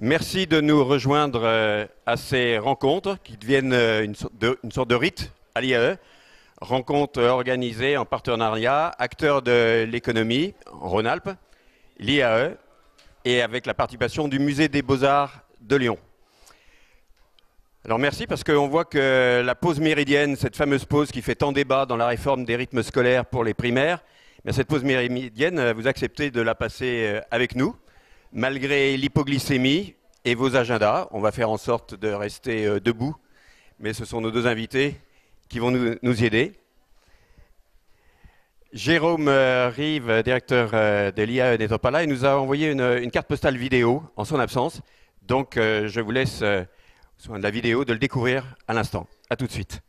Merci de nous rejoindre à ces rencontres qui deviennent une sorte de rite à l'IAE. Rencontres organisées en partenariat, acteurs de l'économie en Rhône-Alpes, l'IAE et avec la participation du Musée des Beaux-Arts de Lyon. Alors merci parce qu'on voit que la pause méridienne, cette fameuse pause qui fait tant débat dans la réforme des rythmes scolaires pour les primaires, mais cette pause méridienne, vous acceptez de la passer avec nous. Malgré l'hypoglycémie et vos agendas, on va faire en sorte de rester debout, mais ce sont nos deux invités qui vont nous y aider. Jérôme Rive, directeur de l'IAE, n'étant pas là, il nous a envoyé une carte postale vidéo en son absence. Donc je vous laisse, soin de la vidéo, de le découvrir à l'instant. A tout de suite.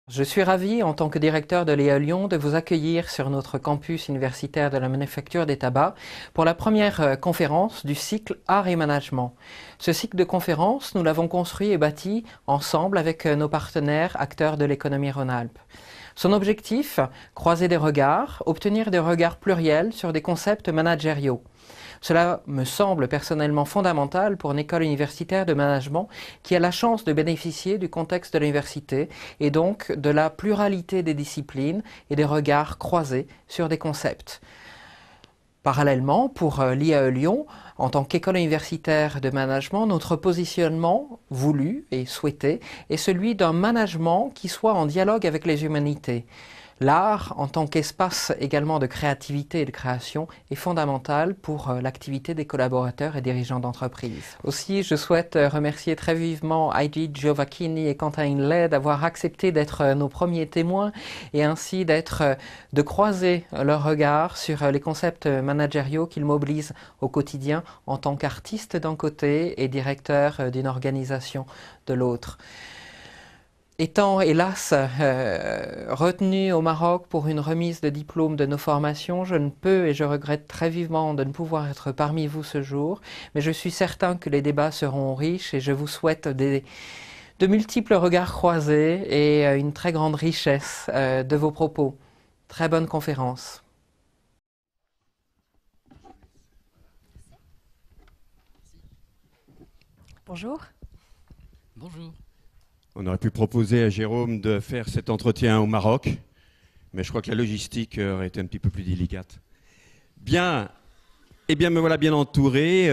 Je suis ravi, en tant que directeur de l'IAE Lyon, de vous accueillir sur notre campus universitaire de la manufacture des tabacs pour la première conférence du cycle Art et Management. Ce cycle de conférences, nous l'avons construit et bâti ensemble avec nos partenaires acteurs de l'économie Rhône-Alpes. Son objectif, croiser des regards, obtenir des regards pluriels sur des concepts managériaux. Cela me semble personnellement fondamental pour une école universitaire de management qui a la chance de bénéficier du contexte de l'université et donc de la pluralité des disciplines et des regards croisés sur des concepts. Parallèlement, pour l'IAE Lyon, en tant qu'école universitaire de management, notre positionnement voulu et souhaité est celui d'un management qui soit en dialogue avec les humanités. L'art, en tant qu'espace également de créativité et de création, est fondamental pour l'activité des collaborateurs et dirigeants d'entreprise. Aussi, je souhaite remercier très vivement Heidi Giovacchini et Quentin Hinley d'avoir accepté d'être nos premiers témoins et ainsi de croiser leur regard sur les concepts managériaux qu'ils mobilisent au quotidien en tant qu'artistes d'un côté et directeurs d'une organisation de l'autre. Étant hélas retenu au Maroc pour une remise de diplôme de nos formations, je ne peux et je regrette très vivement de ne pouvoir être parmi vous ce jour, mais je suis certain que les débats seront riches et je vous souhaite de multiples regards croisés et une très grande richesse de vos propos. Très bonne conférence. Bonjour. Bonjour. On aurait pu proposer à Jérôme de faire cet entretien au Maroc, mais je crois que la logistique aurait été un petit peu plus délicate. Bien, eh bien me voilà bien entouré.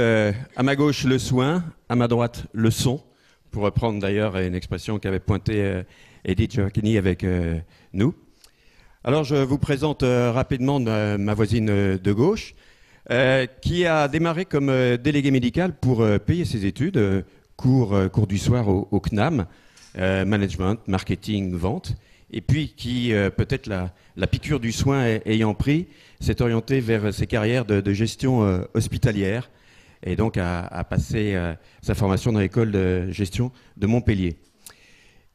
À ma gauche, le soin, à ma droite, le son, pour reprendre d'ailleurs une expression qu'avait pointée Edith Giovacchini avec nous. Alors je vous présente rapidement ma voisine de gauche, qui a démarré comme déléguée médicale pour payer ses études, cours du soir au CNAM, management, marketing, vente, et puis qui, peut-être la piqûre du soin ayant pris, s'est orientée vers ses carrières de gestion hospitalière, et donc a passé sa formation dans l'école de gestion de Montpellier.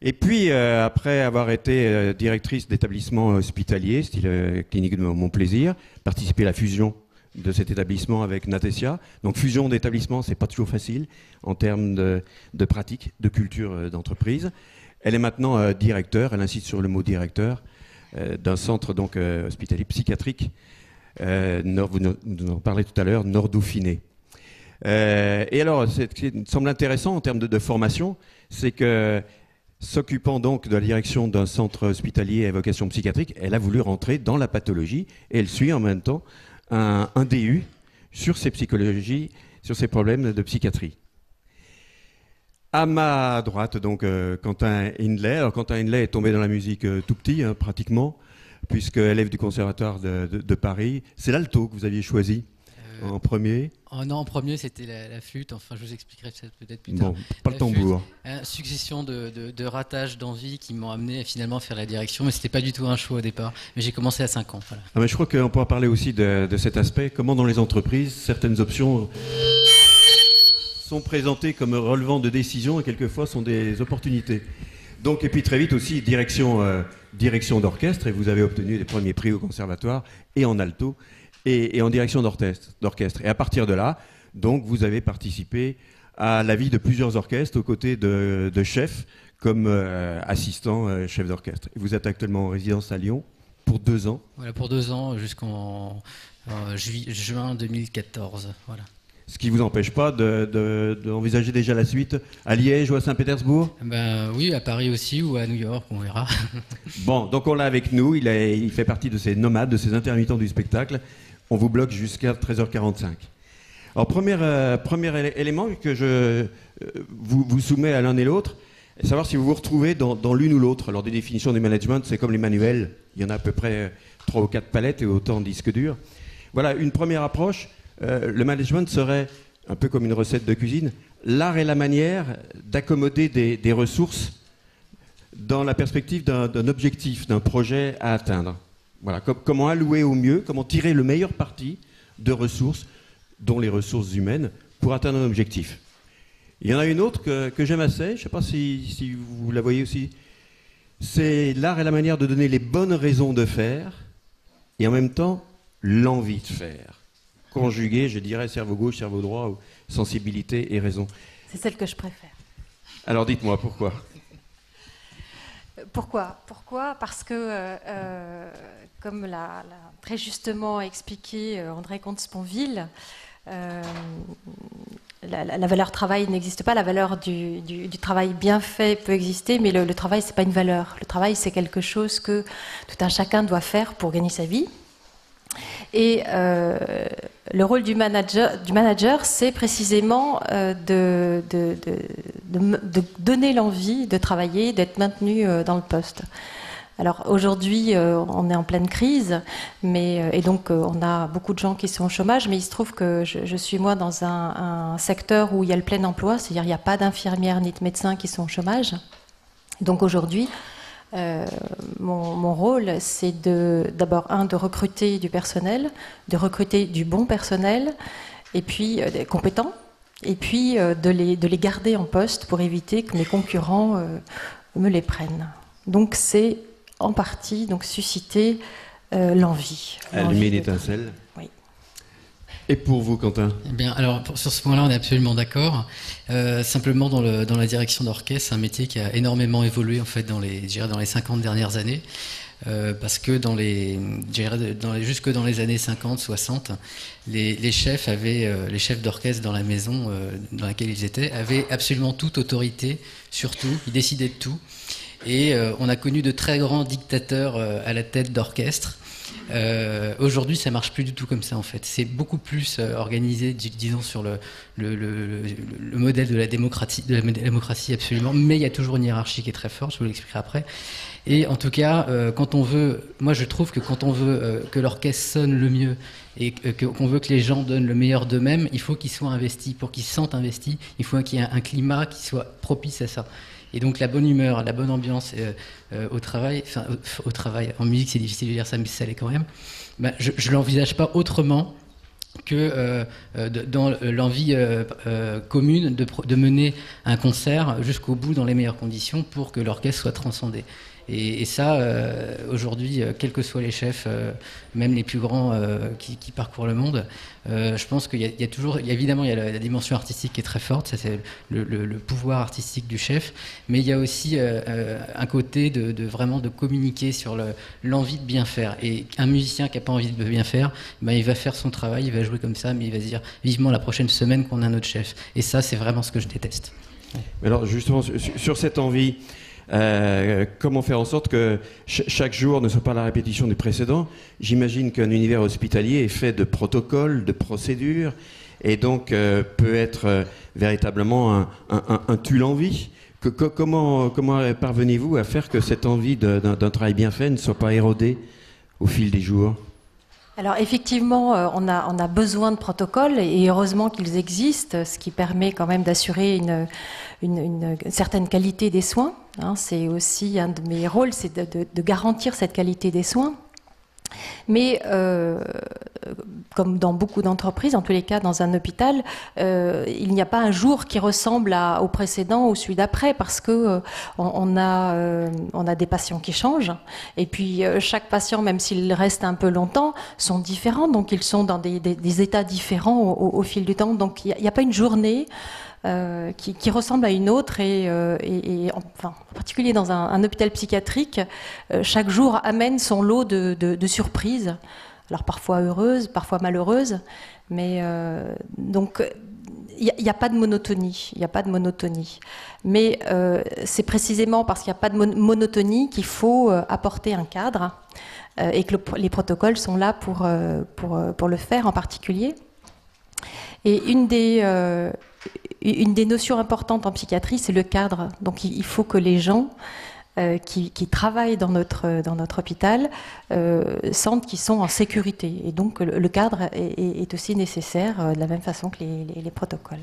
Et puis, après avoir été directrice d'établissement hospitalier, style clinique de Montplaisir, participé à la fusion de cet établissement avec Natesia. Donc fusion d'établissements, c'est pas toujours facile en termes de pratique, de culture d'entreprise. Elle est maintenant directeur, elle insiste sur le mot directeur, d'un centre donc hospitalier psychiatrique, vous nous en parlez tout à l'heure, Nord-Dauphiné. Et alors, ce qui me semble intéressant en termes de formation, c'est que s'occupant donc de la direction d'un centre hospitalier à vocation psychiatrique, elle a voulu rentrer dans la pathologie et elle suit en même temps un DU sur ces psychologies, sur ces problèmes de psychiatrie. À ma droite, donc, Quentin Hinley. Alors, Quentin Hinley est tombé dans la musique tout petit, hein, pratiquement, puisque élève du Conservatoire de Paris. C'est l'alto que vous aviez choisi en premier. Oh non, en premier, c'était la flûte. Enfin, je vous expliquerai peut-être plus tard. Bon, pas le tambour. Succession de ratages d'envie qui m'ont amené finalement à faire la direction, mais c'était pas du tout un choix au départ. Mais j'ai commencé à 5 ans. Voilà. Ah, mais je crois qu'on pourra parler aussi de cet aspect. Comment dans les entreprises, certaines options sont présentées comme relevant de décisions et quelquefois sont des opportunités. Donc, et puis très vite aussi, direction d'orchestre, et vous avez obtenu des premiers prix au conservatoire et en alto et en direction d'orchestre. Et à partir de là, donc, vous avez participé à la vie de plusieurs orchestres aux côtés de chefs comme assistant chef d'orchestre. Vous êtes actuellement en résidence à Lyon pour 2 ans. Voilà, pour 2 ans jusqu'en juin 2014. Voilà. Ce qui ne vous empêche pas d'envisager déjà la suite à Liège ou à Saint-Pétersbourg? Ben, oui, à Paris aussi ou à New York, on verra. Bon, donc on l'a avec nous, il fait partie de ces nomades, de ces intermittents du spectacle. On vous bloque jusqu'à 13h45. Alors, premier élément que je vous soumets à l'un et l'autre, c'est savoir si vous vous retrouvez dans l'une ou l'autre. Alors, des définitions du management, c'est comme les manuels. Il y en a à peu près 3 ou 4 palettes et autant de disques durs. Voilà, une première approche. Le management serait, un peu comme une recette de cuisine, l'art et la manière d'accommoder des ressources dans la perspective d'un objectif, d'un projet à atteindre. Voilà, comment allouer au mieux, comment tirer le meilleur parti de ressources, dont les ressources humaines, pour atteindre un objectif. Il y en a une autre que j'aime assez, je ne sais pas si vous la voyez aussi, c'est l'art et la manière de donner les bonnes raisons de faire et en même temps l'envie de faire. Conjugué, je dirais, cerveau gauche, cerveau droit, ou sensibilité et raison. C'est celle que je préfère. Alors dites-moi, pourquoi? Pourquoi? Parce que, comme l'a très justement expliqué André Comte-Sponville, la valeur travail n'existe pas, la valeur du travail bien fait peut exister, mais le travail, c'est pas une valeur. Le travail, c'est quelque chose que tout un chacun doit faire pour gagner sa vie. Et le rôle du manager, c'est précisément de donner l'envie de travailler, d'être maintenu dans le poste. Alors aujourd'hui, on est en pleine crise, et donc on a beaucoup de gens qui sont au chômage, mais il se trouve que je suis moi dans un secteur où il y a le plein emploi, c'est-à-dire il n'y a pas d'infirmières ni de médecins qui sont au chômage. Donc aujourd'hui, mon rôle, c'est d'abord de recruter du personnel, de recruter du bon personnel, et puis des compétents, et puis de les garder en poste pour éviter que mes concurrents me les prennent. Donc c'est en partie susciter l'envie. Allumer une étincelle. Oui. Et pour vous, Quentin? Eh bien, alors sur ce point-là, on est absolument d'accord. Simplement, dans la direction d'orchestre, c'est un métier qui a énormément évolué en fait dans les 50 dernières années, parce que jusque dans les années 50, 60, les chefs d'orchestre dans la maison dans laquelle ils étaient avaient absolument toute autorité sur tout. Ils décidaient de tout, et on a connu de très grands dictateurs à la tête d'orchestre. Aujourd'hui, ça marche plus du tout comme ça en fait. C'est beaucoup plus organisé, disons, sur le modèle de la démocratie absolument. Mais il y a toujours une hiérarchie qui est très forte. Je vous l'expliquerai après. Et en tout cas, moi je trouve que quand on veut que l'orchestre sonne le mieux et qu'on veut que les gens donnent le meilleur d'eux-mêmes, il faut qu'ils soient investis. Pour qu'ils se sentent investis, il faut qu'il y ait un climat qui soit propice à ça. Et donc la bonne humeur, la bonne ambiance au travail, en musique c'est difficile de dire ça, mais ça l'est quand même, je ne l'envisage pas autrement que dans l'envie commune de mener un concert jusqu'au bout dans les meilleures conditions pour que l'orchestre soit transcendé. Et ça, aujourd'hui, quels que soient les chefs, même les plus grands qui parcourent le monde, je pense qu'il y a toujours, évidemment, il y a la dimension artistique qui est très forte, ça c'est le pouvoir artistique du chef, mais il y a aussi un côté vraiment de communiquer sur l'envie de bien faire. Et un musicien qui n'a pas envie de bien faire, il va faire son travail, il va jouer comme ça, mais il va se dire vivement la prochaine semaine qu'on a un autre chef. Et ça, c'est vraiment ce que je déteste. Mais alors, justement, sur cette envie, comment faire en sorte que chaque jour ne soit pas la répétition du précédent? J'imagine qu'un univers hospitalier est fait de protocoles, de procédures, et donc peut être véritablement un tue l'envie. Comment parvenez-vous à faire que cette envie d'un travail bien fait ne soit pas érodée au fil des jours? Alors effectivement, on a besoin de protocoles, et heureusement qu'ils existent, ce qui permet quand même d'assurer une certaine qualité des soins. C'est aussi un de mes rôles, c'est de garantir cette qualité des soins. Mais comme dans beaucoup d'entreprises, en tous les cas dans un hôpital, il n'y a pas un jour qui ressemble au précédent ou celui d'après, parce que on a des patients qui changent, et puis chaque patient, même s'il reste un peu longtemps, sont différents, donc ils sont dans des états différents au fil du temps. Donc il n'y a pas une journée qui ressemble à une autre, et en particulier dans un hôpital psychiatrique, chaque jour amène son lot de surprises. Alors parfois heureuses, parfois malheureuses, mais donc il n'y a pas de monotonie. Il n'y a pas de monotonie. Mais c'est précisément parce qu'il n'y a pas de monotonie qu'il faut apporter un cadre, et que les protocoles sont là pour le faire en particulier. Et une des notions importantes en psychiatrie, c'est le cadre. Donc il faut que les gens qui travaillent dans notre hôpital sentent qu'ils sont en sécurité. Et donc le cadre est aussi nécessaire, de la même façon que les protocoles.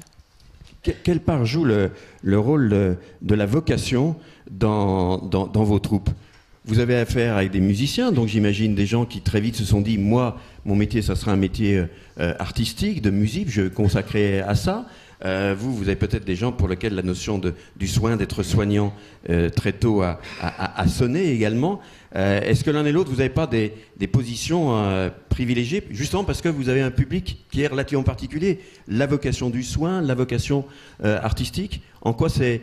Quelle part joue le rôle de la vocation dans vos troupes? Vous avez affaire avec des musiciens, donc j'imagine des gens qui très vite se sont dit « Moi, mon métier, ça sera un métier artistique, de musique, je vais consacrer à ça ». Vous avez peut-être des gens pour lesquels la notion du soin, d'être soignant très tôt a sonné également. Est-ce que l'un et l'autre, vous n'avez pas des positions privilégiées, justement parce que vous avez un public qui est relativement particulier, la vocation du soin, la vocation artistique? En quoi c'est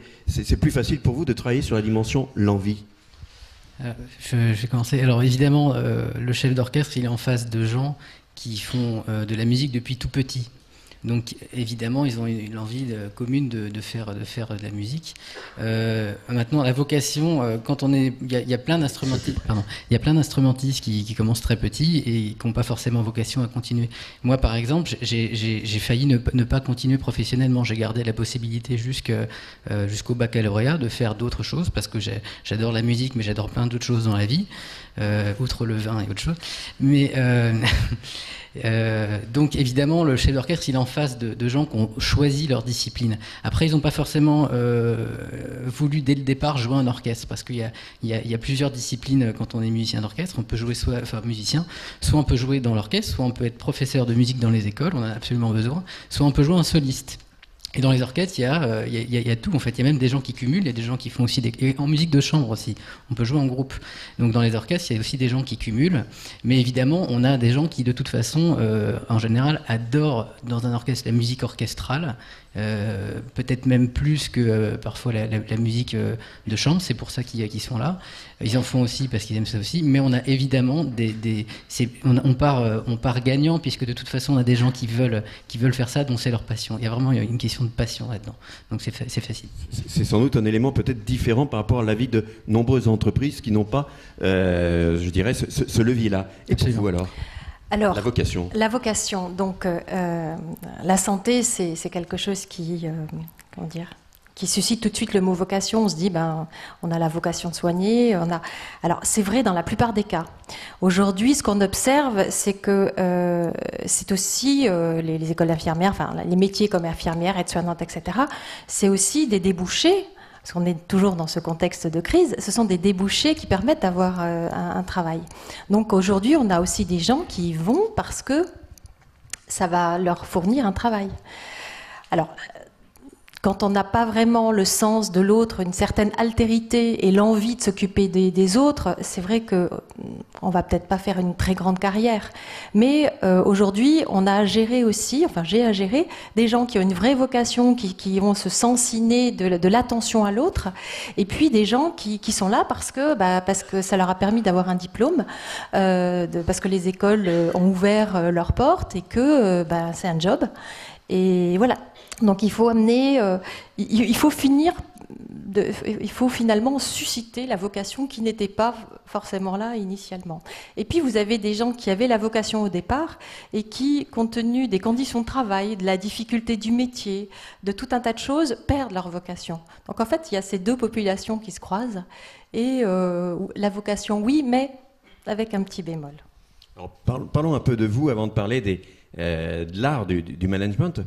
plus facile pour vous de travailler sur la dimension l'envie? Je vais commencer. Alors évidemment, le chef d'orchestre, il est en face de gens qui font de la musique depuis tout petit. Donc évidemment, ils ont l'envie commune de faire de la musique. Maintenant, la vocation, quand on est, il y a plein d'instrumentistes, il y a plein d'instrumentistes qui commencent très petits et qui n'ont pas forcément vocation à continuer. Moi, par exemple, j'ai failli ne pas continuer professionnellement. J'ai gardé la possibilité jusqu'au baccalauréat de faire d'autres choses parce que j'adore la musique, mais j'adore plein d'autres choses dans la vie, outre le vin et autre chose. Mais donc évidemment, le chef d'orchestre, il est en face de gens qui ont choisi leur discipline. Après, ils n'ont pas forcément voulu dès le départ jouer en orchestre, parce qu'il y a plusieurs disciplines quand on est musicien d'orchestre. On peut jouer soit on peut jouer dans l'orchestre, soit on peut être professeur de musique dans les écoles, on en a absolument besoin, soit on peut jouer en soliste. Et dans les orchestres, il y a tout, en fait. Il y a même des gens qui cumulent, il y a des gens qui font aussi et en musique de chambre aussi. On peut jouer en groupe. Donc dans les orchestres, il y a aussi des gens qui cumulent. Mais évidemment, on a des gens qui, de toute façon, en général, adorent dans un orchestre la musique orchestrale. Peut-être même plus que parfois la musique de chambre. C'est pour ça qu'ils sont là. Ils en font aussi parce qu'ils aiment ça aussi. Mais on a évidemment on part gagnant, puisque de toute façon, on a des gens qui veulent faire ça, dont c'est leur passion. Il y a vraiment une question de passion là-dedans. Donc c'est facile. C'est sans doute un élément peut-être différent par rapport à la vie de nombreuses entreprises qui n'ont pas, je dirais, ce levier-là. Et pour vous alors, la vocation. La vocation. Donc la santé, c'est quelque chose qui suscite tout de suite le mot vocation. On se dit, on a la vocation de soigner. Alors, c'est vrai dans la plupart des cas. Aujourd'hui, ce qu'on observe, c'est que c'est aussi les écoles d'infirmières, les métiers comme infirmière, aide-soignante, etc. C'est aussi des débouchés. Parce qu'on est toujours dans ce contexte de crise, ce sont des débouchés qui permettent d'avoir un travail. Donc aujourd'hui, on a aussi des gens qui y vont parce que ça va leur fournir un travail. Alors, quand on n'a pas vraiment le sens de l'autre, une certaine altérité et l'envie de s'occuper des autres, c'est vrai qu'on va peut-être pas faire une très grande carrière. Mais aujourd'hui, on a à gérer aussi, j'ai à gérer des gens qui ont une vraie vocation, qui ont ce sens inné de l'attention à l'autre, et puis des gens qui sont là parce que ça leur a permis d'avoir un diplôme, parce que les écoles ont ouvert leurs portes et que c'est un job. Et voilà. Donc il faut il faut finalement susciter la vocation qui n'était pas forcément là initialement. Et puis vous avez des gens qui avaient la vocation au départ et qui, compte tenu des conditions de travail, de la difficulté du métier, de tout un tas de choses, perdent leur vocation. Donc en fait, il y a ces deux populations qui se croisent et la vocation, oui, mais avec un petit bémol. Alors, parlons un peu de vous avant de parler de l'art du management.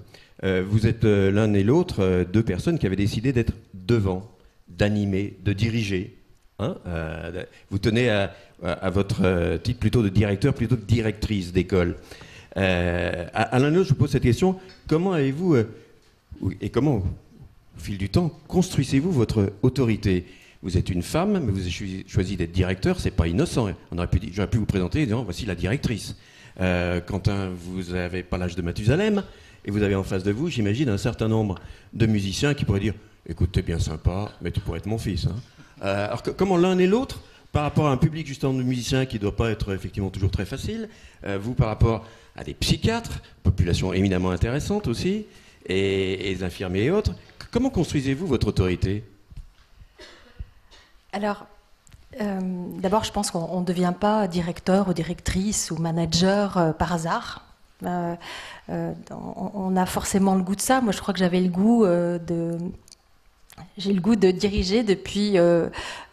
Vous êtes l'un et l'autre deux personnes qui avaient décidé d'être devant, d'animer, de diriger. Vous tenez à votre titre plutôt de directeur, plutôt de directrice d'école. À l'un ou l'autre, je vous pose cette question. Comment avez-vous, et comment, au fil du temps, construisez-vous votre autorité? Vous êtes une femme, mais vous avez choisi d'être directeur, c'est pas innocent. J'aurais pu vous présenter en disant, voici la directrice. Quentin, vous n'avez pas l'âge de Mathusalem, et vous avez en face de vous, j'imagine, un certain nombre de musiciens qui pourraient dire, écoute, t'es bien sympa, mais tu pourrais être mon fils. Hein. Alors comment l'un et l'autre, par rapport à un public justement de musiciens qui ne doit pas être effectivement toujours très facile, vous par rapport à des psychiatres, population éminemment intéressante aussi, et des infirmiers et autres, comment construisez-vous votre autorité? Alors, d'abord, je pense qu'on ne devient pas directeur ou directrice ou manager par hasard. On a forcément le goût de ça. Moi, je crois que j'avais le goût j'ai le goût de diriger depuis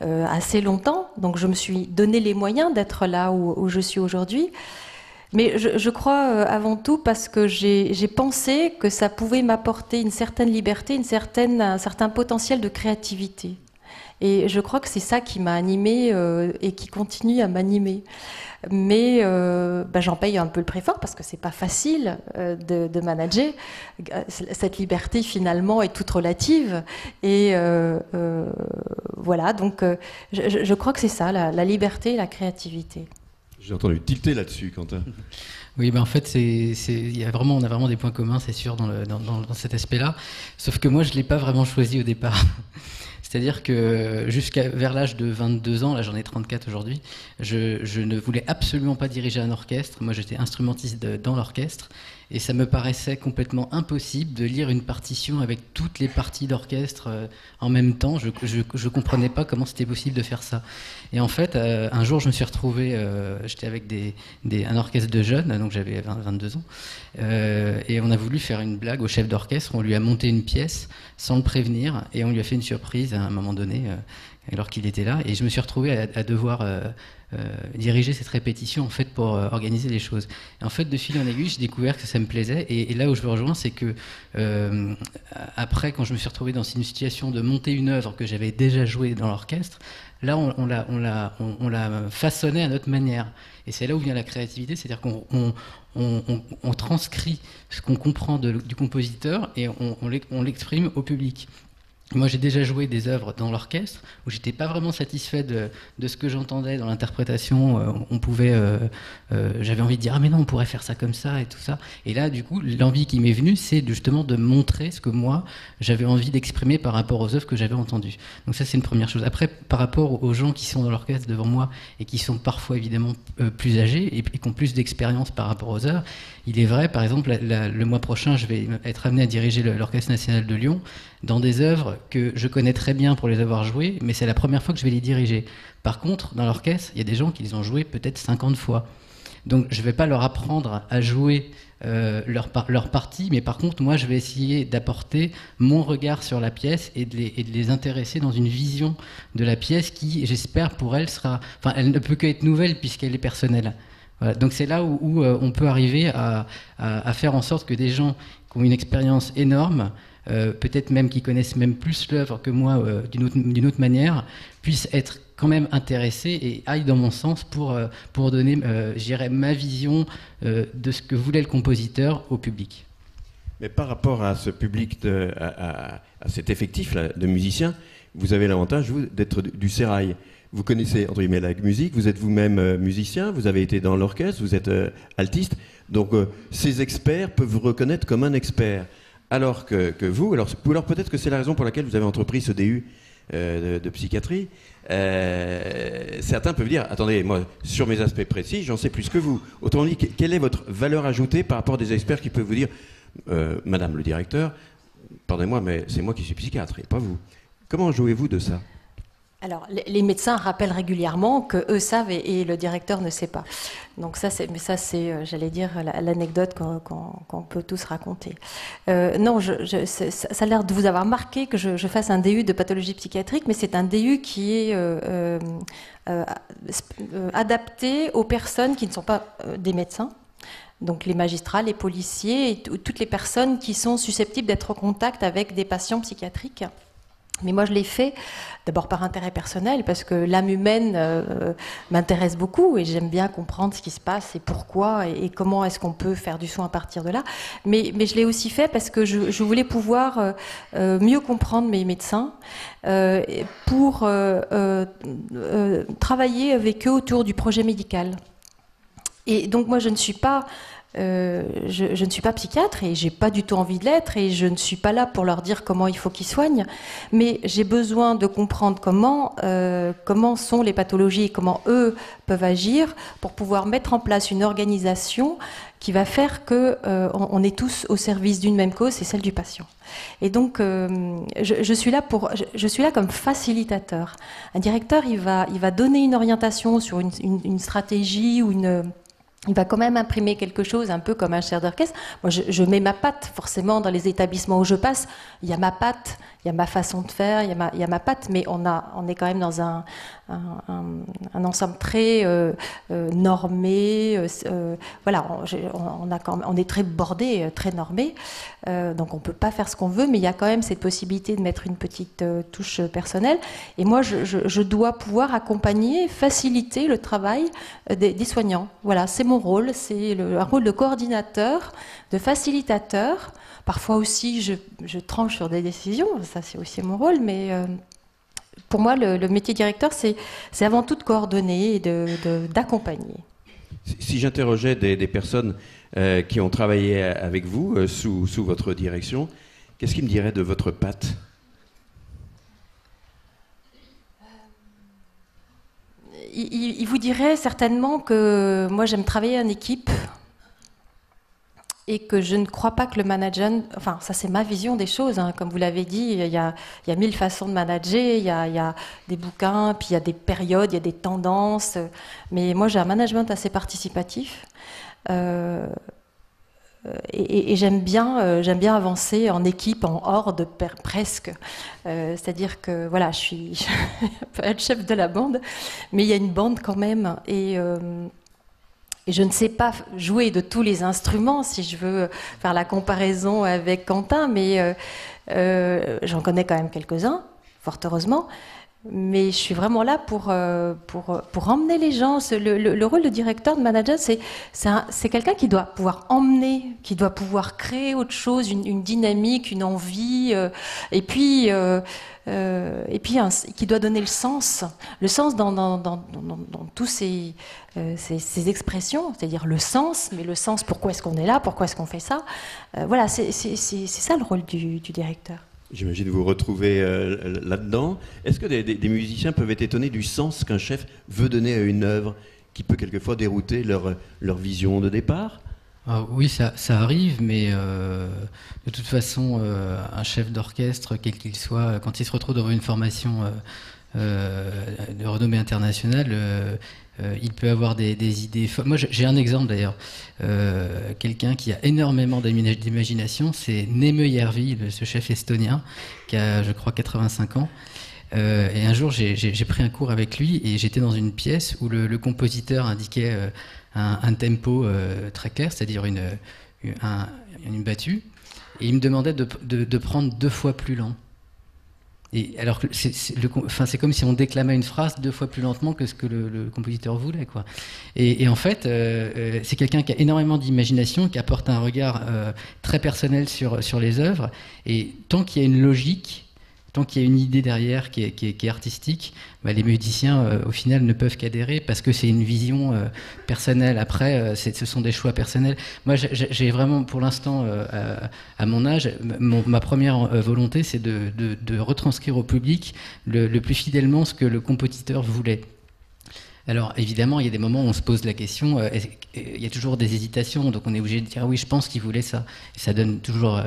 assez longtemps. Donc, je me suis donné les moyens d'être là où je suis aujourd'hui. Mais je crois avant tout parce que j'ai pensé que ça pouvait m'apporter une certaine liberté, un certain potentiel de créativité. Et je crois que c'est ça qui m'a animée et qui continue à m'animer. Mais j'en paye un peu le prix fort parce que c'est pas facile de manager. Cette liberté finalement est toute relative. Et voilà, donc je crois que c'est ça, la liberté et la créativité. J'ai entendu tilter là-dessus, Quentin. Oui, ben en fait, on a vraiment des points communs, c'est sûr, dans cet aspect-là. Sauf que moi, je ne l'ai pas vraiment choisi au départ. C'est-à-dire que vers l'âge de 22 ans, là j'en ai 34 aujourd'hui, je ne voulais absolument pas diriger un orchestre. Moi j'étais instrumentiste dans l'orchestre et ça me paraissait complètement impossible de lire une partition avec toutes les parties d'orchestre en même temps. Je comprenais pas comment c'était possible de faire ça. Et en fait, un jour je me suis retrouvé, j'étais avec un orchestre de jeunes, donc j'avais 22 ans, et on a voulu faire une blague au chef d'orchestre. On lui a monté une pièce sans le prévenir et on lui a fait une surprise à un moment donné alors qu'il était là, et je me suis retrouvé à devoir diriger cette répétition en fait pour organiser les choses. Et en fait, de fil en aiguille, j'ai découvert que ça me plaisait, et là où je me rejoins, c'est que après, quand je me suis retrouvé dans une situation de monter une œuvre que j'avais déjà jouée dans l'orchestre, là on l'a façonné à notre manière, et c'est là où vient la créativité, c'est-à-dire qu'on transcrit ce qu'on comprend du compositeur et on l'exprime au public. Moi, j'ai déjà joué des œuvres dans l'orchestre où j'étais pas vraiment satisfait de ce que j'entendais dans l'interprétation. J'avais envie de dire, ah mais non, on pourrait faire ça comme ça et tout ça. Et là, du coup, l'envie qui m'est venue, c'est justement de montrer ce que moi, j'avais envie d'exprimer par rapport aux œuvres que j'avais entendues. Donc ça, c'est une première chose. Après, par rapport aux gens qui sont dans l'orchestre devant moi et qui sont parfois évidemment plus âgés et qui ont plus d'expérience par rapport aux œuvres, il est vrai, par exemple, le mois prochain, je vais être amené à diriger l'Orchestre national de Lyon dans des œuvres que je connais très bien pour les avoir jouées, mais c'est la première fois que je vais les diriger. Par contre, dans l'orchestre, il y a des gens qui les ont jouées peut-être 50 fois. Donc je ne vais pas leur apprendre à jouer leur partie, mais par contre, moi, je vais essayer d'apporter mon regard sur la pièce et de les intéresser dans une vision de la pièce qui, j'espère, pour elle, elle ne peut qu'être nouvelle puisqu'elle est personnelle. Voilà. Donc c'est là où on peut arriver à faire en sorte que des gens qui ont une expérience énorme, peut-être même qui connaissent même plus l'œuvre que moi d'une autre manière, puissent être quand même intéressés et aillent dans mon sens pour donner, je dirais, ma vision de ce que voulait le compositeur au public. Mais par rapport à ce public, à cet effectif là, de musiciens, vous avez l'avantage, vous, d'être du sérail. Vous connaissez, entre guillemets, la musique, vous êtes vous-même musicien, vous avez été dans l'orchestre, vous êtes altiste, donc ces experts peuvent vous reconnaître comme un expert. Alors que vous, alors peut-être que c'est la raison pour laquelle vous avez entrepris ce DU de psychiatrie, certains peuvent dire, attendez, moi, sur mes aspects précis, j'en sais plus que vous. Autrement dit, quelle est votre valeur ajoutée par rapport à des experts qui peuvent vous dire, Madame le directeur, pardonnez-moi, mais c'est moi qui suis psychiatre et pas vous. Comment jouez-vous de ça ? Alors, les médecins rappellent régulièrement qu'eux savent et le directeur ne sait pas. Donc ça, c'est, j'allais dire, l'anecdote qu'on peut tous raconter. Non, ça a l'air de vous avoir marqué que je fasse un DU de pathologie psychiatrique, mais c'est un DU qui est adapté aux personnes qui ne sont pas des médecins. Donc les magistrats, les policiers et toutes les personnes qui sont susceptibles d'être en contact avec des patients psychiatriques. Mais moi, je l'ai fait d'abord par intérêt personnel, parce que l'âme humaine m'intéresse beaucoup et j'aime bien comprendre ce qui se passe et pourquoi et comment est-ce qu'on peut faire du soin à partir de là. Mais je l'ai aussi fait parce que je voulais pouvoir mieux comprendre mes médecins pour travailler avec eux autour du projet médical. Et donc moi, je ne suis pas psychiatre et j'ai pas du tout envie de l'être et je ne suis pas là pour leur dire comment il faut qu'ils soignent, mais j'ai besoin de comprendre comment sont les pathologies et comment eux peuvent agir pour pouvoir mettre en place une organisation qui va faire que on est tous au service d'une même cause, c'est celle du patient. Et donc je suis là comme facilitateur. Un directeur, il va donner une orientation sur une stratégie ou il va quand même imprimer quelque chose, un peu comme un chef d'orchestre. Moi, je mets ma patte, forcément, dans les établissements où je passe. Il y a ma patte, il y a ma façon de faire, il y a ma patte, mais on est quand même dans un ensemble très normé. Voilà, on est très bordé, très normé. Donc, on ne peut pas faire ce qu'on veut, mais il y a quand même cette possibilité de mettre une petite touche personnelle. Et moi, je dois pouvoir accompagner, faciliter le travail des soignants. Voilà, c'est mon rôle, c'est un rôle de coordinateur, de facilitateur. Parfois aussi, je tranche sur des décisions, ça c'est aussi mon rôle, mais pour moi, le métier directeur, c'est avant tout de coordonner et d'accompagner. Si j'interrogeais des personnes qui ont travaillé avec vous, sous votre direction, qu'est-ce qu'ils me diraient de votre patte ? Il vous dirait certainement que moi j'aime travailler en équipe et que je ne crois pas que le management, enfin ça c'est ma vision des choses, hein, comme vous l'avez dit, il y a 1000 façons de manager, il y a des bouquins, puis il y a des périodes, il y a des tendances, mais moi j'ai un management assez participatif et j'aime bien avancer en équipe, en horde presque, c'est-à-dire que voilà, je suis un peu le chef de la bande, mais il y a une bande quand même et je ne sais pas jouer de tous les instruments, si je veux faire la comparaison avec Quentin, mais j'en connais quand même quelques-uns, fort heureusement. Mais je suis vraiment là pour emmener les gens. Le rôle de directeur, de manager, c'est quelqu'un qui doit pouvoir emmener, qui doit pouvoir créer autre chose, une dynamique, une envie, et puis qui doit donner le sens dans tous ces expressions, c'est-à-dire le sens, mais le sens, pourquoi est-ce qu'on est là, pourquoi est-ce qu'on fait ça. Voilà, c'est ça le rôle du directeur. J'imagine vous retrouver là-dedans. Est-ce que des musiciens peuvent être étonnés du sens qu'un chef veut donner à une œuvre qui peut quelquefois dérouter leur vision de départ ? Oui, ça arrive, mais de toute façon, un chef d'orchestre, quel qu'il soit, quand il se retrouve dans une formation de renommée internationale, il peut avoir des idées folles. Moi, j'ai un exemple d'ailleurs. Quelqu'un qui a énormément d'imagination, c'est Neeme Järvi, ce chef estonien, qui a, je crois, 85 ans. Et un jour, j'ai pris un cours avec lui et j'étais dans une pièce où le compositeur indiquait un tempo très clair, c'est-à-dire une battue, et il me demandait de prendre 2 fois plus lent. Et alors que c'est comme si on déclamait une phrase 2 fois plus lentement que ce que le compositeur voulait, quoi. Et en fait, c'est quelqu'un qui a énormément d'imagination, qui apporte un regard très personnel sur les œuvres. Et tant qu'il y a une logique, tant qu'il y a une idée derrière qui est artistique, bah, les musiciens, au final, ne peuvent qu'adhérer parce que c'est une vision personnelle. Après, ce sont des choix personnels. Moi, j'ai vraiment, pour l'instant, à mon âge, ma première volonté, c'est de retranscrire au public le plus fidèlement ce que le compositeur voulait. Alors évidemment, il y a des moments où on se pose la question, il y a toujours des hésitations, donc on est obligé de dire oui, je pense qu'il voulait ça. Et ça donne toujours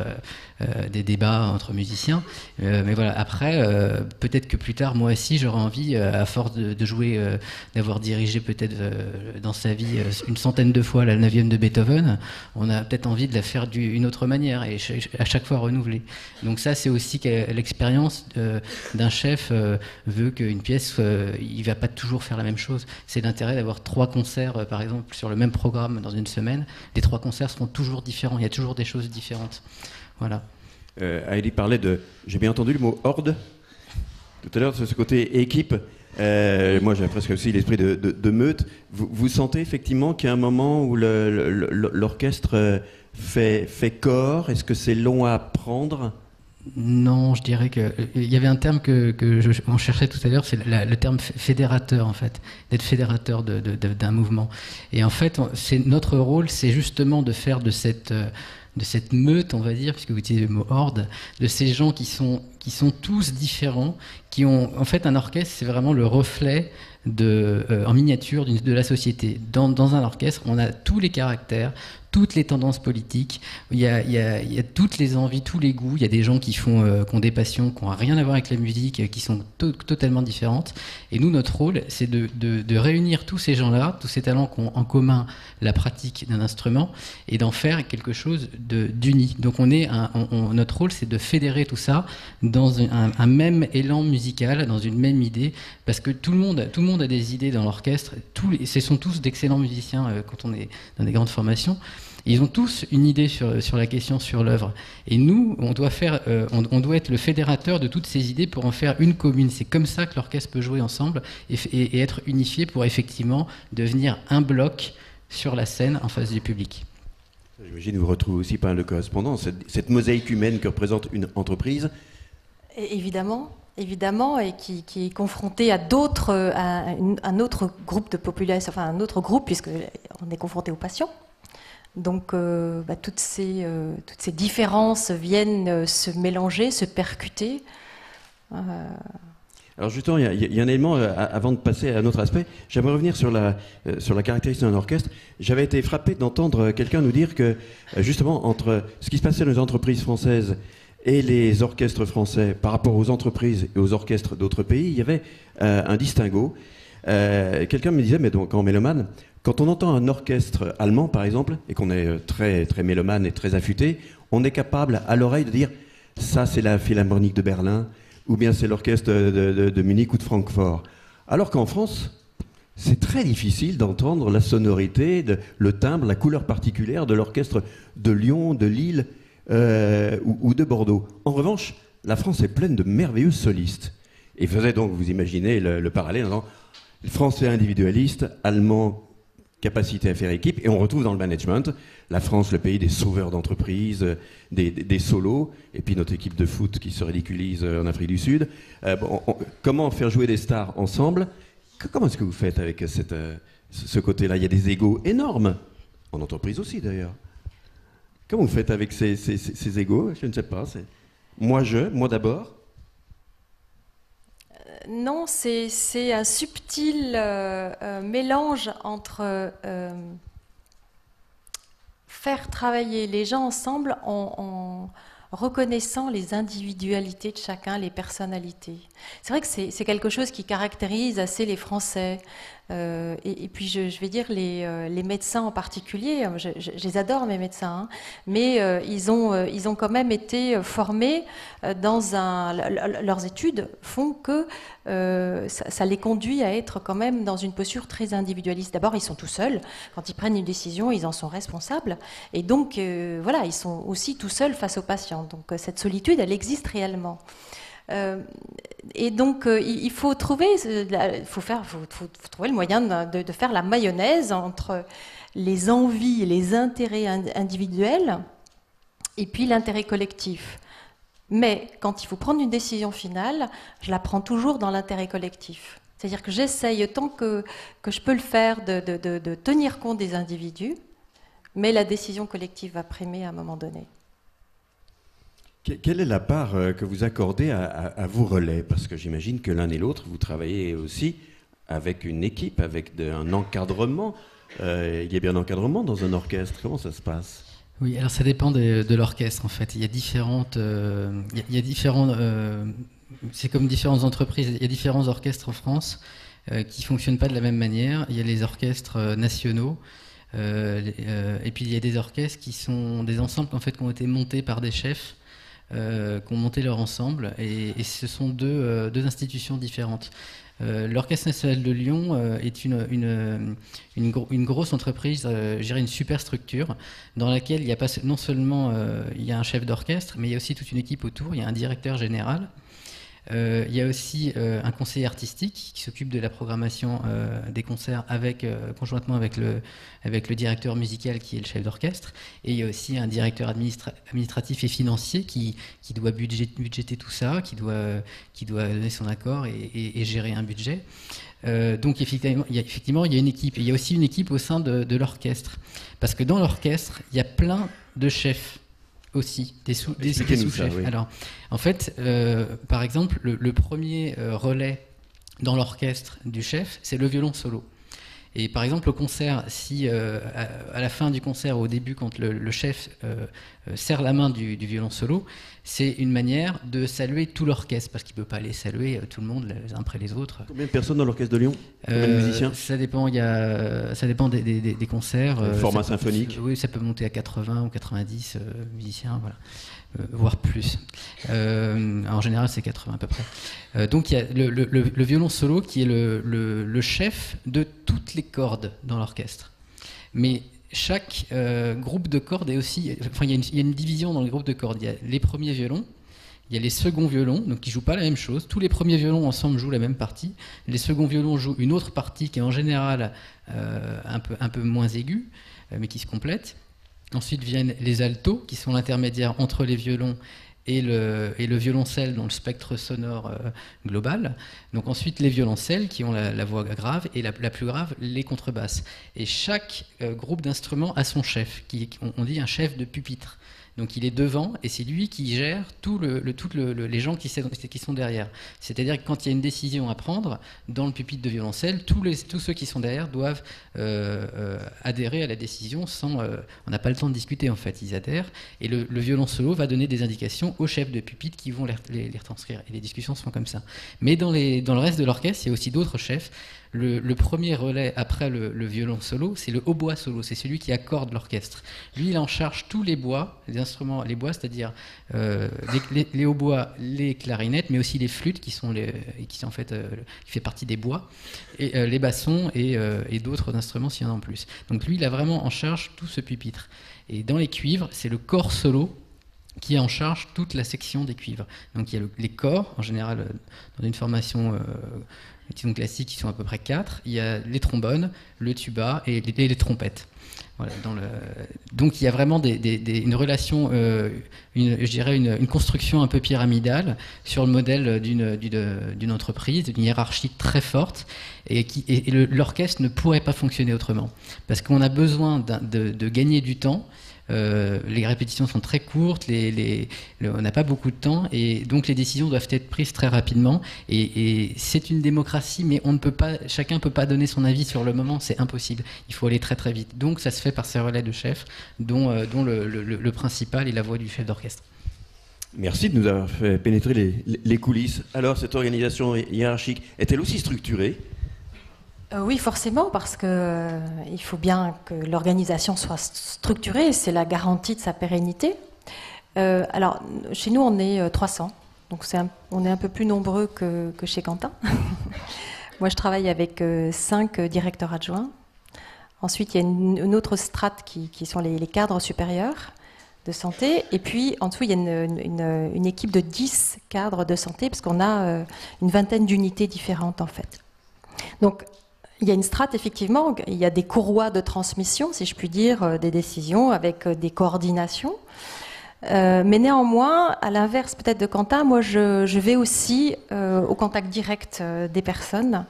des débats entre musiciens. Mais voilà, après, peut-être que plus tard, moi aussi, j'aurais envie, à force de jouer, d'avoir dirigé peut-être dans sa vie une centaine de fois la 9e de Beethoven, on a peut-être envie de la faire d'une autre manière et à chaque fois renouveler. Donc ça, c'est aussi que l'expérience d'un chef veut qu'une pièce, il ne va pas toujours faire la même chose. C'est l'intérêt d'avoir 3 concerts, par exemple, sur le même programme dans une semaine. Les 3 concerts seront toujours différents. Il y a toujours des choses différentes. Voilà. Heidi parlait de... J'ai bien entendu le mot horde ? Tout à l'heure, sur ce côté équipe, moi j'ai presque aussi l'esprit de meute. Vous sentez effectivement qu'il y a un moment où l'orchestre fait corps? Est-ce que c'est long à apprendre? Non, je dirais que il y avait un terme on cherchait tout à l'heure, c'est le terme fédérateur en fait, d'être fédérateur d'un mouvement. Et en fait, notre rôle, c'est justement de faire de cette meute, on va dire, puisque vous utilisez le mot horde, de ces gens qui sont tous différents, qui ont en fait un orchestre, c'est vraiment le reflet en miniature de la société. Dans un orchestre, on a tous les caractères, toutes les tendances politiques, il y a toutes les envies, tous les goûts. Il y a des gens qui ont des passions qui n'ont rien à voir avec la musique, qui sont totalement différentes. Et nous, notre rôle, c'est de réunir tous ces gens-là, tous ces talents qui ont en commun la pratique d'un instrument, et d'en faire quelque chose d'uni. Donc notre rôle, c'est de fédérer tout ça dans un même élan musical, dans une même idée, parce que tout le monde a des idées dans l'orchestre. Ce sont tous d'excellents musiciens quand on est dans des grandes formations. Ils ont tous une idée sur la question, sur l'œuvre. Et nous, on doit être le fédérateur de toutes ces idées pour en faire une commune. C'est comme ça que l'orchestre peut jouer ensemble et être unifié pour effectivement devenir un bloc sur la scène en face du public. J'imagine que vous retrouvez aussi pas mal de correspondants, cette mosaïque humaine que représente une entreprise. Évidemment, et qui est confronté à un autre groupe de population, enfin un autre groupe, puisqu'on est confronté aux patients. Donc toutes ces différences viennent se mélanger, se percuter. Alors justement, il y a un élément, avant de passer à un autre aspect, j'aimerais revenir sur la caractéristique d'un orchestre. J'avais été frappé d'entendre quelqu'un nous dire que, justement, entre ce qui se passait dans les entreprises françaises et les orchestres français par rapport aux entreprises et aux orchestres d'autres pays, il y avait un distinguo. Quelqu'un me disait, mais donc en mélomane, quand on entend un orchestre allemand, par exemple, et qu'on est très, très mélomane et très affûté, on est capable, à l'oreille, de dire « ça, c'est la Philharmonique de Berlin » ou bien c'est l'orchestre de Munich ou de Francfort. Alors qu'en France, c'est très difficile d'entendre la sonorité, le timbre, la couleur particulière de l'orchestre de Lyon, de Lille ou de Bordeaux. En revanche, la France est pleine de merveilleux solistes. Et faisait donc, vous imaginez le parallèle, français individualiste, allemand capacité à faire équipe, et on retrouve dans le management la France, le pays des sauveurs d'entreprises, des solos, et puis notre équipe de foot qui se ridiculise en Afrique du Sud. Comment faire jouer des stars ensemble? Comment est-ce que vous faites avec ce côté-là? Il y a des égos énormes, en entreprise aussi d'ailleurs. Comment vous faites avec ces égos? Je ne sais pas. Moi d'abord. Non, c'est un subtil mélange entre faire travailler les gens ensemble en reconnaissant les individualités de chacun, les personnalités. C'est vrai que c'est quelque chose qui caractérise assez les Français. Et puis je vais dire les médecins en particulier, je les adore mes médecins, hein, mais ils ont quand même été formés leurs études font que ça les conduit à être quand même dans une posture très individualiste. D'abord, ils sont tout seuls. Quand ils prennent une décision, ils en sont responsables. Et donc, voilà, ils sont aussi tout seuls face aux patients. Donc, cette solitude, elle existe réellement. Et donc, il faut trouver le moyen de faire la mayonnaise entre les envies et les intérêts individuels et puis l'intérêt collectif. Mais quand il faut prendre une décision finale, je la prends toujours dans l'intérêt collectif. C'est-à-dire que j'essaye tant que je peux le faire de tenir compte des individus, mais la décision collective va primer à un moment donné. Quelle est la part que vous accordez à vos relais? Parce que j'imagine que l'un et l'autre, vous travaillez aussi avec une équipe, avec un encadrement. Il y a bien un encadrement dans un orchestre. Comment ça se passe? Oui, alors ça dépend de l'orchestre en fait. Il y a différentes, c'est comme différentes entreprises. Il y a différents orchestres en France qui fonctionnent pas de la même manière. Il y a les orchestres nationaux. Et puis il y a des orchestres qui sont des ensembles en fait qui ont été montés par des chefs qui ont monté leur ensemble et ce sont deux institutions différentes. L'Orchestre national de Lyon est une grosse entreprise, je dirais une super structure dans laquelle il y a pas non seulement il y a un chef d'orchestre, mais il y a aussi toute une équipe autour. Il y a un directeur général. Il y a aussi un conseiller artistique qui s'occupe de la programmation des concerts conjointement avec le directeur musical qui est le chef d'orchestre. Et il y a aussi un directeur administratif et financier qui doit budgéter tout ça, qui doit donner son accord et gérer un budget. Donc effectivement, il y a une équipe. Et il y a aussi une équipe au sein de l'orchestre. Parce que dans l'orchestre, il y a plein de chefs aussi, des sous-chefs. Oui. Alors, en fait, par exemple, le premier relais dans l'orchestre du chef, c'est le violon solo. Et par exemple, au concert, si à la fin du concert, au début, quand le chef serre la main du violon solo, c'est une manière de saluer tout l'orchestre, parce qu'il ne peut pas aller saluer tout le monde les uns après les autres. Combien de personnes dans l'orchestre de Lyon? Combien de musiciens? Ça dépend, ça dépend des concerts. Format symphonique? Oui, ça peut monter à 80 ou 90 musiciens, voilà. Voire plus. En général, c'est 80 à peu près. Donc il y a le violon solo qui est le chef de toutes les cordes dans l'orchestre. Mais chaque groupe de cordes est aussi... Enfin, il y a une division dans les groupes de cordes. Il y a les premiers violons, il y a les seconds violons, donc qui ne jouent pas la même chose. Tous les premiers violons ensemble jouent la même partie. Les seconds violons jouent une autre partie qui est en général un peu moins aiguë, mais qui se complète. Ensuite viennent les altos, qui sont l'intermédiaire entre les violons et le violoncelle dans le spectre sonore global. Donc ensuite les violoncelles qui ont la voix grave et la plus grave, les contrebasses. Et chaque groupe d'instruments a son chef, on dit un chef de pupitre. Donc il est devant et c'est lui qui gère les gens qui sont derrière. C'est-à-dire que quand il y a une décision à prendre, dans le pupitre de violoncelle, tous ceux qui sont derrière doivent adhérer à la décision sans... on n'a pas le temps de discuter en fait, ils adhèrent. Et le violon solo va donner des indications aux chefs de pupitre qui vont les retranscrire. Et les discussions se font comme ça. Mais dans le reste de l'orchestre, il y a aussi d'autres chefs. Le premier relais après le violon solo, c'est le hautbois solo, c'est celui qui accorde l'orchestre. Lui, il en charge tous les bois, les instruments, les bois, c'est-à-dire les hautbois, les clarinettes, mais aussi les flûtes qui fait partie des bois, et les bassons et d'autres instruments s'il y en a en plus. Donc lui, il a vraiment en charge tout ce pupitre. Et dans les cuivres, c'est le corps solo qui a en charge toute la section des cuivres. Donc il y a les corps, en général, dans une formation classique, qui sont à peu près 4. Il y a les trombones, le tuba et les trompettes. Voilà, donc il y a vraiment une relation, je dirais une construction un peu pyramidale sur le modèle d'une entreprise, d'une hiérarchie très forte, et l'orchestre ne pourrait pas fonctionner autrement. Parce qu'on a besoin de gagner du temps. Les répétitions sont très courtes, on n'a pas beaucoup de temps, et donc les décisions doivent être prises très rapidement. Et c'est une démocratie, mais chacun ne peut pas donner son avis sur le moment, c'est impossible. Il faut aller très très vite. Donc ça se fait par ces relais de chefs, dont le principal est la voix du chef d'orchestre. Merci de nous avoir fait pénétrer les coulisses. Alors, cette organisation hiérarchique est-elle aussi structurée ? Oui, forcément, parce que il faut bien que l'organisation soit structurée, c'est la garantie de sa pérennité. Alors, chez nous, on est 300, donc on est un peu plus nombreux que chez Quentin. Moi, je travaille avec 5 directeurs adjoints. Ensuite, il y a une autre strate qui sont les cadres supérieurs de santé. Et puis, en dessous, il y a une équipe de 10 cadres de santé, parce qu'on a une vingtaine d'unités différentes, en fait. Donc, il y a une strate, effectivement, il y a des courroies de transmission, si je puis dire, des décisions avec des coordinations. Mais néanmoins, à l'inverse peut-être de Quentin, moi je vais aussi au contact direct des personnes,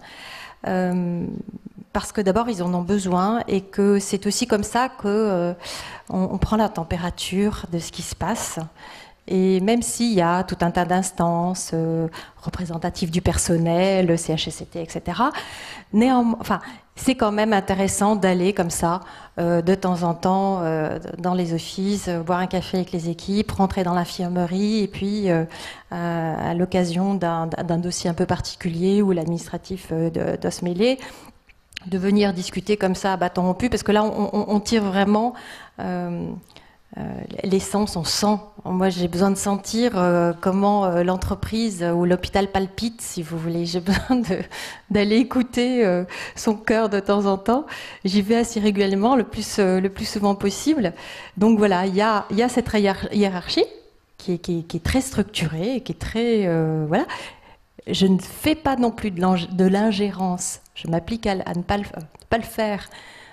parce que d'abord ils en ont besoin et que c'est aussi comme ça qu'on prend la température de ce qui se passe. Et même s'il y a tout un tas d'instances représentatives du personnel, CHSCT, etc., c'est quand même intéressant d'aller comme ça, de temps en temps, dans les offices, boire un café avec les équipes, rentrer dans l'infirmerie, et puis à l'occasion d'un dossier un peu particulier où l'administratif doit se mêler, de venir discuter comme ça à bâton rompu, parce que là, on tire vraiment... l'essence, on sent. Moi, j'ai besoin de sentir comment l'entreprise ou l'hôpital palpite, si vous voulez. J'ai besoin d'aller écouter son cœur de temps en temps. J'y vais assez régulièrement, le plus souvent possible. Donc voilà, il y a cette hiérarchie qui est très structurée, qui est très voilà. je ne fais pas non plus de l'ingérence. Je m'applique à ne pas le faire.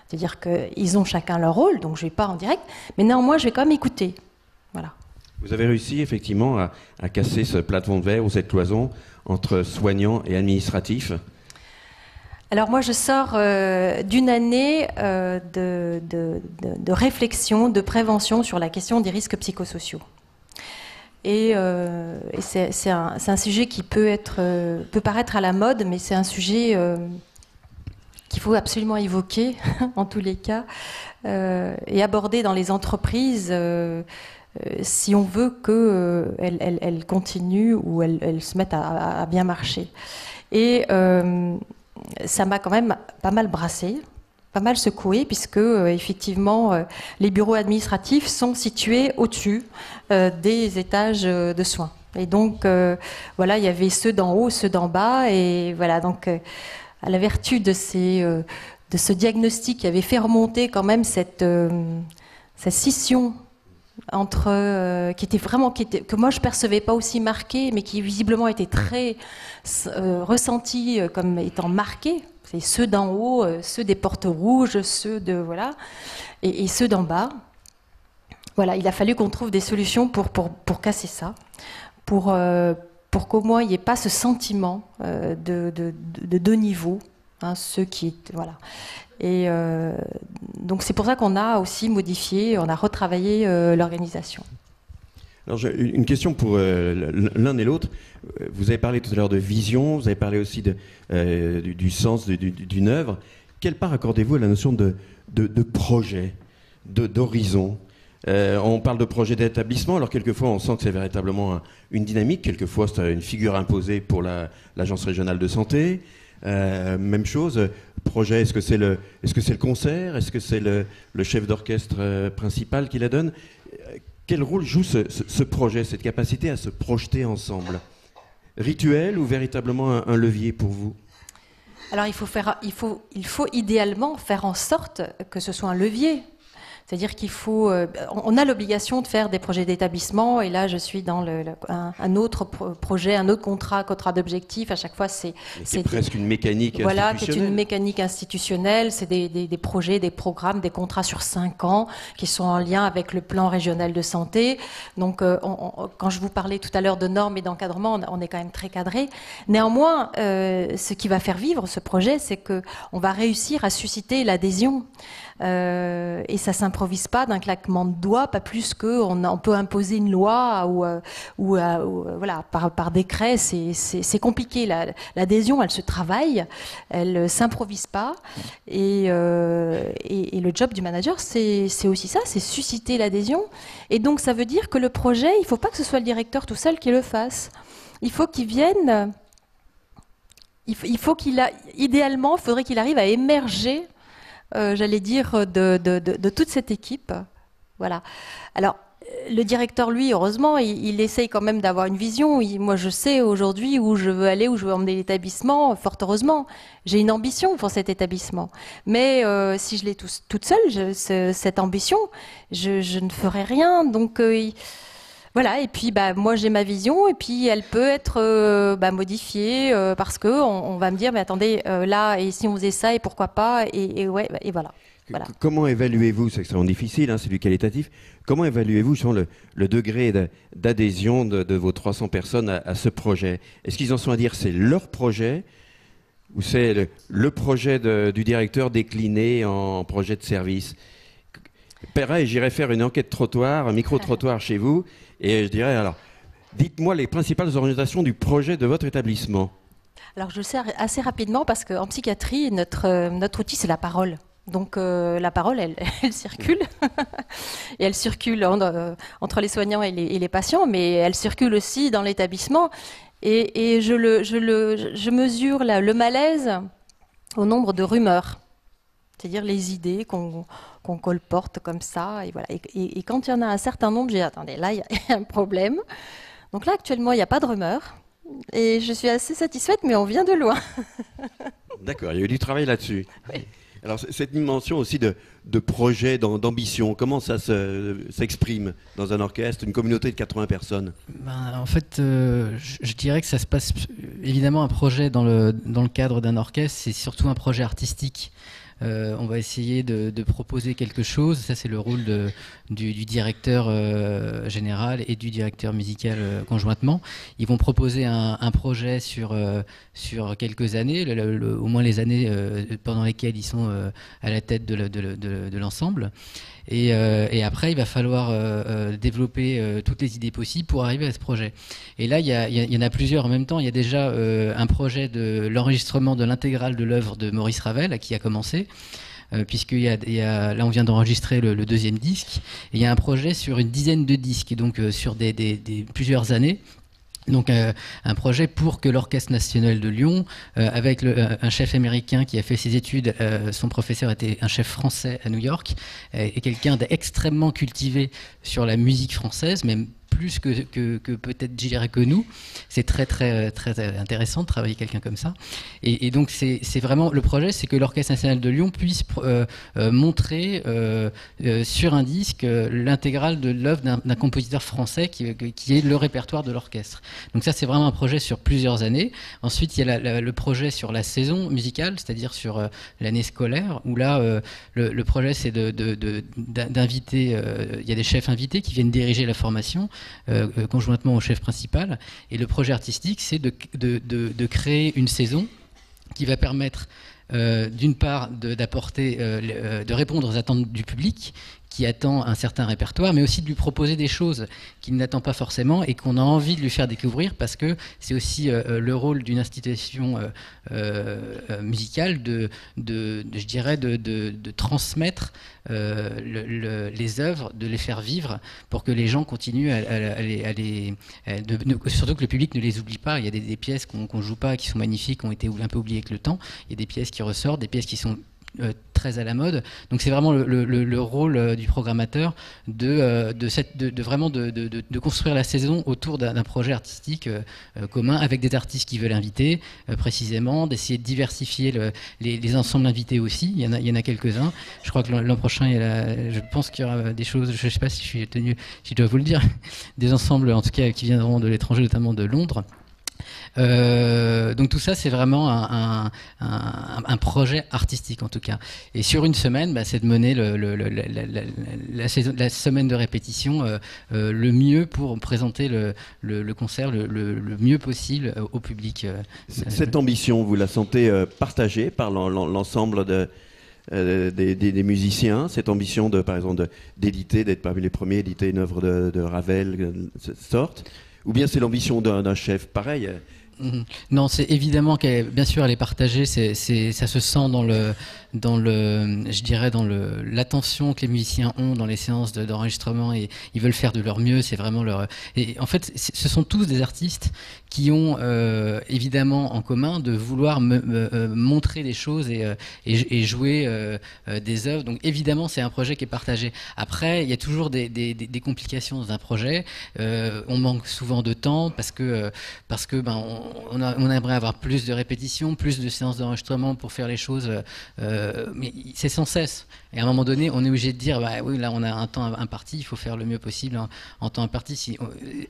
C'est-à-dire qu'ils ont chacun leur rôle, donc je ne vais pas en direct, mais néanmoins, je vais quand même écouter. Voilà. Vous avez réussi effectivement à casser ce plafond de verre ou cette cloison entre soignants et administratifs. Alors moi, je sors d'une année de réflexion, de prévention sur la question des risques psychosociaux. Et c'est un sujet qui peut paraître à la mode, mais c'est un sujet qu'il faut absolument évoquer, en tous les cas, et aborder dans les entreprises si on veut qu'elles continuent ou elles se mettent à bien marcher. Et ça m'a quand même pas mal brassé, pas mal secoué, puisque effectivement les bureaux administratifs sont situés au-dessus des étages de soins. Et donc voilà, il y avait ceux d'en haut, ceux d'en bas, et voilà, donc à la vertu de ce diagnostic qui avait fait remonter quand même cette scission entre que moi je percevais pas aussi marquée, mais qui visiblement était très ressentie comme étant marquée. C'est ceux d'en haut, ceux des portes rouges, ceux de voilà, et ceux d'en bas. Voilà, il a fallu qu'on trouve des solutions pour casser ça, pour qu'au moins il n'y ait pas ce sentiment de deux niveaux, hein, ceux qui voilà. Et donc c'est pour ça qu'on a aussi modifié, on a retravaillé l'organisation. Alors une question pour l'un et l'autre. Vous avez parlé tout à l'heure de vision, vous avez parlé aussi du sens d'une œuvre. Quelle part accordez-vous à la notion de projet, d'horizon ? On parle de projet d'établissement, alors quelquefois on sent que c'est véritablement une dynamique, quelquefois c'est une figure imposée pour l'Agence régionale de santé. Même chose, projet, est-ce que c'est le concert, est-ce que c'est le chef d'orchestre principal qui la donne? Quel rôle joue ce projet, cette capacité à se projeter ensemble? Rituel ou véritablement un levier pour vous? Alors il faut idéalement faire en sorte que ce soit un levier. C'est-à-dire qu'il faut, on a l'obligation de faire des projets d'établissement, et là je suis dans un autre projet, un autre contrat d'objectifs. À chaque fois, c'est presque une mécanique voilà, institutionnelle. c'est une mécanique institutionnelle. C'est des projets, des programmes, des contrats sur 5 ans qui sont en lien avec le plan régional de santé. Donc, quand je vous parlais tout à l'heure de normes et d'encadrement, on est quand même très cadré. Néanmoins, ce qui va faire vivre ce projet, c'est que on va réussir à susciter l'adhésion. Et ça s'improvise pas d'un claquement de doigts, pas plus qu'on peut imposer une loi ou voilà, par décret. C'est compliqué. L'adhésion, elle se travaille, elle s'improvise pas. Et le job du manager, c'est aussi ça, c'est susciter l'adhésion. Et donc ça veut dire que le projet, il faut pas que ce soit le directeur tout seul qui le fasse. Il faut qu'il vienne. Idéalement, il faudrait qu'il arrive à émerger. J'allais dire, de toute cette équipe. Voilà. Alors, le directeur, lui, heureusement, il essaye quand même d'avoir une vision. Moi, je sais aujourd'hui où je veux aller, où je veux emmener l'établissement, fort heureusement. J'ai une ambition pour cet établissement. Mais si je l'ai toute seule, cette ambition, je ne ferai rien. Donc, voilà, et puis moi j'ai ma vision, et puis elle peut être modifiée parce que on va me dire mais attendez là, et si on faisait ça, et pourquoi pas, et voilà. Comment évaluez-vous, c'est extrêmement difficile, hein, c'est du qualitatif, comment évaluez-vous le degré d'adhésion de vos 300 personnes à ce projet? Est-ce qu'ils en sont à dire c'est leur projet, ou c'est le projet du directeur décliné en projet de service? Pareil, j'irai faire une enquête trottoir, un micro-trottoir chez vous, et je dirais, alors, dites-moi les principales orientations du projet de votre établissement. Alors, je sais assez rapidement, parce qu'en psychiatrie, notre outil, c'est la parole. Donc, la parole, elle circule. Et elle circule entre les soignants et les patients, mais elle circule aussi dans l'établissement. Et je mesure le malaise au nombre de rumeurs. C'est-à-dire les idées qu'on colporte comme ça. Et, voilà. Et quand il y en a un certain nombre, j'ai dit, attendez, là, il y a un problème. Donc là, actuellement, il n'y a pas de rumeurs. Et je suis assez satisfaite, mais on vient de loin. D'accord, il y a eu du travail là-dessus. Oui. Alors cette dimension aussi de projet, d'ambition, comment ça s'exprime dans un orchestre, une communauté de 80 personnes? En fait, je dirais que ça se passe évidemment un projet dans le cadre d'un orchestre, c'est surtout un projet artistique. On va essayer de proposer quelque chose. Ça, c'est le rôle du directeur général et du directeur musical conjointement. Ils vont proposer un projet sur quelques années, au moins les années pendant lesquelles ils sont à la tête de l'ensemble. Et après, il va falloir développer toutes les idées possibles pour arriver à ce projet. Et là, il y en a plusieurs en même temps. Il y a déjà un projet de l'enregistrement de l'intégrale de l'œuvre de Maurice Ravel qui a commencé. Puisqu'il y a, là on vient d'enregistrer le deuxième disque, et il y a un projet sur une dizaine de disques, donc sur plusieurs années. Donc un projet pour que l'Orchestre national de Lyon, avec un chef américain qui a fait ses études, son professeur était un chef français à New York, et quelqu'un d'extrêmement cultivé sur la musique française, même plus que peut-être je dirais que nous. C'est très très très intéressant de travailler quelqu'un comme ça. Et donc c'est vraiment le projet, c'est que l'Orchestre national de Lyon puisse montrer sur un disque l'intégrale de l'œuvre d'un compositeur français qui est le répertoire de l'orchestre. Donc ça c'est vraiment un projet sur plusieurs années. Ensuite il y a le projet sur la saison musicale, c'est-à-dire sur l'année scolaire, où là le projet c'est d'inviter, il y a des chefs invités qui viennent diriger la formation conjointement au chef principal, et le projet artistique c'est de créer une saison qui va permettre d'une part d'apporter, de répondre aux attentes du public qui attend un certain répertoire, mais aussi de lui proposer des choses qu'il n'attend pas forcément et qu'on a envie de lui faire découvrir, parce que c'est aussi le rôle d'une institution musicale je dirais de transmettre les œuvres, de les faire vivre pour que les gens continuent surtout que le public ne les oublie pas. Il y a des pièces qu'on joue pas, qui sont magnifiques, qui ont été un peu oubliées avec le temps. Il y a des pièces qui ressortent, des pièces qui sont très à la mode. Donc c'est vraiment le rôle du programmateur de construire la saison autour d'un projet artistique commun, avec des artistes qui veulent inviter précisément, d'essayer de diversifier les ensembles invités aussi. Il y en a quelques-uns. Je crois que l'an prochain, je pense qu'il y aura des choses, je ne sais pas si je suis tenu, si je dois vous le dire, des ensembles en tout cas qui viendront de l'étranger, notamment de Londres. Donc tout ça c'est vraiment un projet artistique en tout cas, et sur une semaine c'est de mener la semaine de répétition le mieux pour présenter le concert le mieux possible au public. Cette ambition, vous la sentez partagée par l'ensemble des musiciens, cette ambition par exemple d'éditer, d'être parmi les premiers à éditer une œuvre de Ravel de cette sorte, ou bien c'est l'ambition d'un chef pareil? Non, c'est évidemment bien sûr elle est partagée. Ça se sent dans l'attention que les musiciens ont dans les séances d'enregistrement, et ils veulent faire de leur mieux. C'est vraiment et en fait, ce sont tous des artistes qui ont évidemment en commun de vouloir montrer des choses et jouer des œuvres. Donc évidemment, c'est un projet qui est partagé. Après, il y a toujours des complications dans un projet. On manque souvent de temps parce que on aimerait avoir plus de répétitions, plus de séances d'enregistrement pour faire les choses, mais c'est sans cesse. Et à un moment donné, on est obligé de dire, oui, là, on a un temps imparti, il faut faire le mieux possible en temps imparti.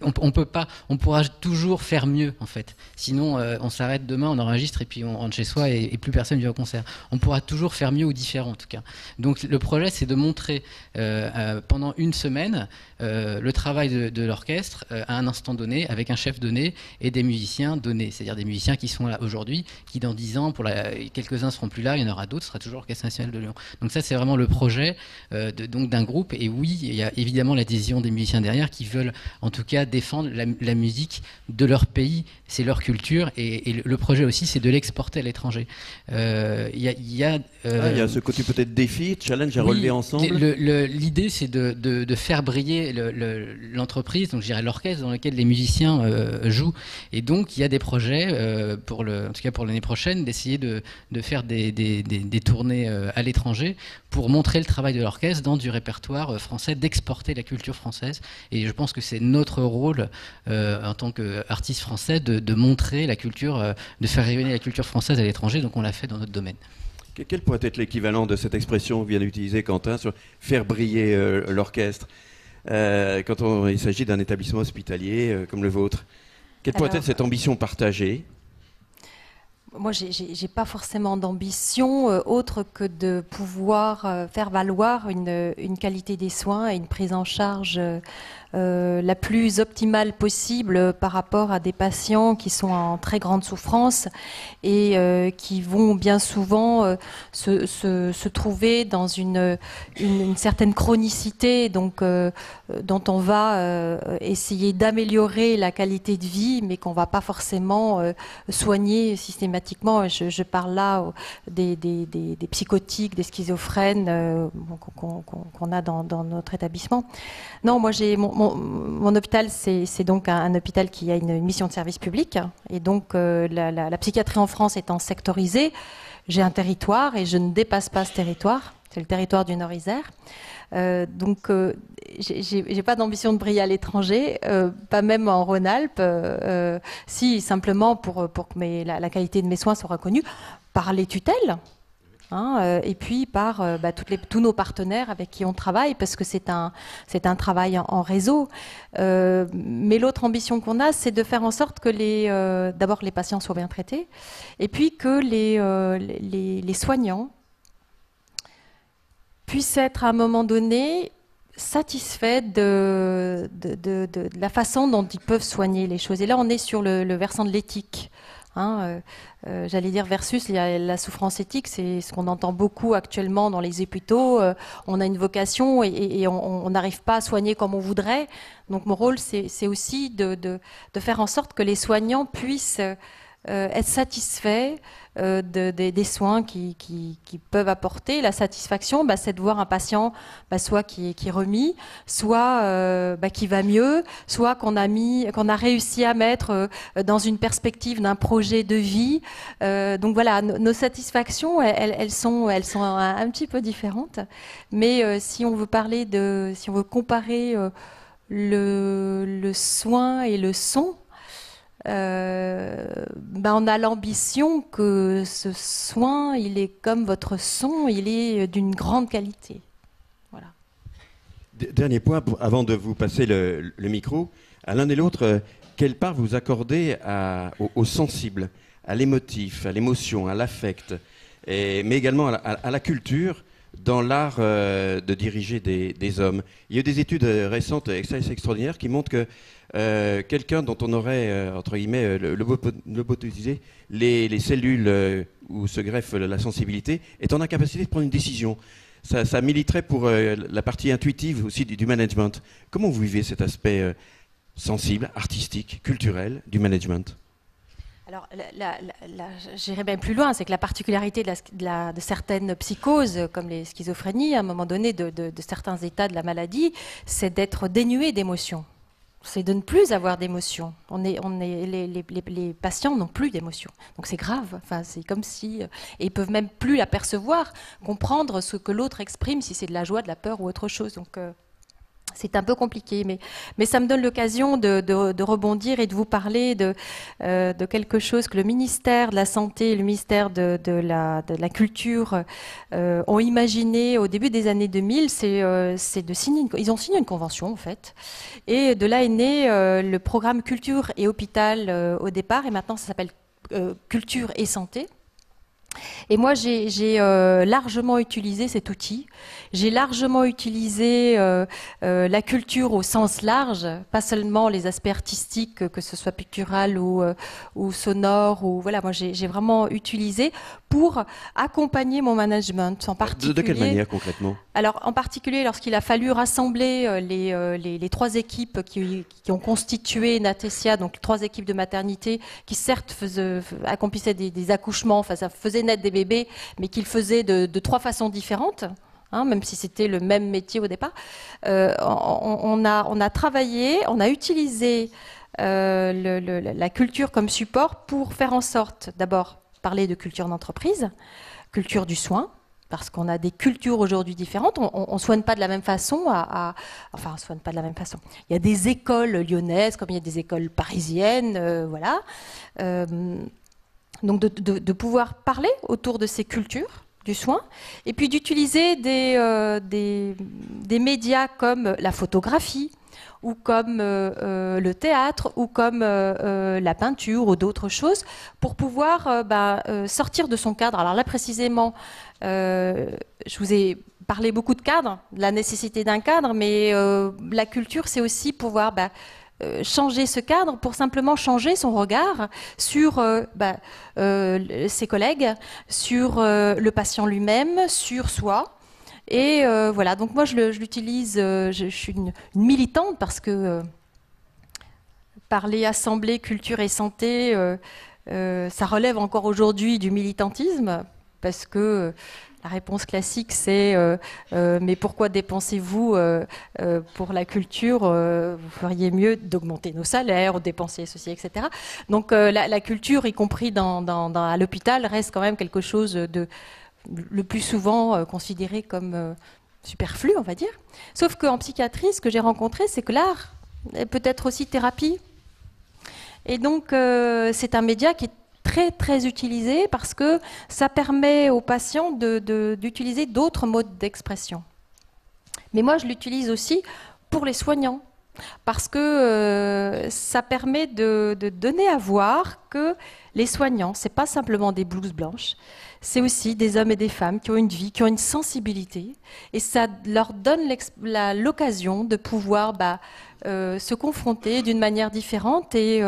On peut pas, on pourra toujours faire mieux, en fait. Sinon, on s'arrête demain, on enregistre et puis on rentre chez soi et plus personne vient au concert. On pourra toujours faire mieux ou différent, en tout cas. Donc, le projet, c'est de montrer pendant une semaine le travail de l'orchestre à un instant donné, avec un chef donné et des musiciens donnés. C'est-à-dire des musiciens qui sont là aujourd'hui, qui dans 10 ans, quelques-uns seront plus là, il y en aura d'autres, ce sera toujours l'Orchestre national de Lyon. Donc ça, c'est vraiment le projet donc d'un groupe. Et oui, il y a évidemment l'adhésion des musiciens derrière qui veulent en tout cas défendre la musique de leur pays, c'est leur culture, et le projet aussi, c'est de l'exporter à l'étranger. Il y a ce côté peut-être défi, challenge à relever ensemble. L'idée, c'est de faire briller l'entreprise, donc je dirais l'orchestre dans lequel les musiciens jouent. Et donc, il y a des projets, en tout cas pour l'année prochaine, d'essayer de faire des tournées à l'étranger pour montrer le travail de l'orchestre dans du répertoire français, d'exporter la culture française. Et je pense que c'est notre rôle en tant qu'artiste français de montrer la culture, de faire rayonner la culture française à l'étranger. Donc on l'a fait dans notre domaine. Quel pourrait être l'équivalent de cette expression que vient d'utiliser Quentin sur faire briller l'orchestre quand il s'agit d'un établissement hospitalier comme le vôtre? Quelle pourrait être cette ambition partagée? Moi, j'ai pas forcément d'ambition autre que de pouvoir faire valoir une qualité des soins et une prise en charge la plus optimale possible par rapport à des patients qui sont en très grande souffrance et qui vont bien souvent se trouver dans une certaine chronicité, donc dont on va essayer d'améliorer la qualité de vie, mais qu'on va pas forcément soigner systématiquement. Je parle là des psychotiques, des schizophrènes qu'on a dans notre établissement. Non, moi mon hôpital, c'est donc un hôpital qui a une mission de service public, et donc la psychiatrie en France étant sectorisée, j'ai un territoire et je ne dépasse pas ce territoire. C'est le territoire du Nord-Isère. Donc, j'ai pas d'ambition de briller à l'étranger, pas même en Rhône-Alpes, si simplement pour que la qualité de mes soins soit reconnue par les tutelles. Et puis par tous nos partenaires avec qui on travaille, parce que c'est un travail en réseau. Mais l'autre ambition qu'on a, c'est de faire en sorte que d'abord les patients soient bien traités, et puis que les soignants puissent être à un moment donné satisfaits de la façon dont ils peuvent soigner les choses. Et là, on est sur le versant de l'éthique. J'allais dire versus la souffrance éthique, c'est ce qu'on entend beaucoup actuellement dans les hôpitaux. On a une vocation et on n'arrive pas à soigner comme on voudrait. Donc mon rôle, c'est aussi de faire en sorte que les soignants puissent être satisfaits des soins qu'ils peuvent apporter. La satisfaction, c'est de voir un patient soit qui est remis, soit qui va mieux, soit qu'on a réussi à mettre dans une perspective d'un projet de vie. Donc voilà, nos satisfactions, elles sont un petit peu différentes. Mais si on veut comparer le soin et le son, on a l'ambition que ce soin, il est comme votre son, il est d'une grande qualité. Voilà. Dernier point, avant de vous passer le micro, à l'un et l'autre, quelle part vous accordez au sensible, à l'émotif, à l'émotion, à l'affect, mais également à la culture dans l'art de diriger des hommes? Il y a eu des études récentes extraordinaires qui montrent que quelqu'un dont on aurait, entre guillemets, lobotomisé les cellules où se greffe la sensibilité, est en incapacité de prendre une décision. Ça militerait pour la partie intuitive aussi du management. Comment vous vivez cet aspect sensible, artistique, culturel du management? Alors, j'irais bien plus loin, c'est que la particularité de certaines psychoses, comme les schizophrénies, à un moment donné, de certains états de la maladie, c'est d'être dénué d'émotions. C'est de ne plus avoir d'émotions. Les patients n'ont plus d'émotions. Donc c'est grave. Enfin, c'est comme si... et ils peuvent même plus l'apercevoir, comprendre ce que l'autre exprime, si c'est de la joie, de la peur ou autre chose. Donc... c'est un peu compliqué, mais ça me donne l'occasion de rebondir et de vous parler de quelque chose que le ministère de la Santé et le ministère de la Culture ont imaginé au début des années 2000. C'est de signer ils ont signé une convention, en fait. Et de là est né le programme Culture et Hôpital au départ, et maintenant ça s'appelle Culture et Santé. Et moi, j'ai largement utilisé cet outil. J'ai largement utilisé la culture au sens large, pas seulement les aspects artistiques, que ce soit pictural ou sonore. Ou voilà, moi, j'ai vraiment utilisé pour accompagner mon management, en particulier. De quelle manière concrètement? Alors, en particulier, lorsqu'il a fallu rassembler les trois équipes qui ont constitué Natesia, donc 3 équipes de maternité, qui certes accomplissaient des accouchements, enfin ça faisait naître des bébés, mais qu'ils faisaient de 3 façons différentes, même si c'était le même métier au départ. On a travaillé, on a utilisé la culture comme support pour faire en sorte, d'abord, parler de culture d'entreprise, culture du soin, parce qu'on a des cultures aujourd'hui différentes. On ne soigne pas de la même façon. Enfin, on ne soigne pas de la même façon. Il y a des écoles lyonnaises, comme il y a des écoles parisiennes, voilà. Donc de pouvoir parler autour de ces cultures, du soin, et puis d'utiliser des médias comme la photographie, ou comme le théâtre, ou comme la peinture, ou d'autres choses, pour pouvoir sortir de son cadre. Alors là, précisément, je vous ai parlé beaucoup de cadre, de la nécessité d'un cadre, mais la culture, c'est aussi pouvoir changer ce cadre pour simplement changer son regard sur ses collègues, sur le patient lui-même, sur soi. Et voilà, donc moi je l'utilise, je suis une militante parce que parler assemblée, culture et santé, ça relève encore aujourd'hui du militantisme, parce que la réponse classique c'est mais pourquoi dépensez-vous pour la culture, vous feriez mieux d'augmenter nos salaires, ou dépenser ceci, etc. Donc la culture, y compris à l'hôpital, reste quand même quelque chose de le plus souvent considéré comme superflu, on va dire. Sauf qu'en psychiatrie, ce que j'ai rencontré, c'est que l'art peut être aussi thérapie. Et donc, c'est un média qui est très, très utilisé parce que ça permet aux patients d'utiliser d'autres modes d'expression. Mais moi, je l'utilise aussi pour les soignants, parce que ça permet de donner à voir que les soignants, c'est pas simplement des blouses blanches, c'est aussi des hommes et des femmes qui ont une vie, qui ont une sensibilité, et ça leur donne l'occasion de pouvoir se confronter d'une manière différente. Et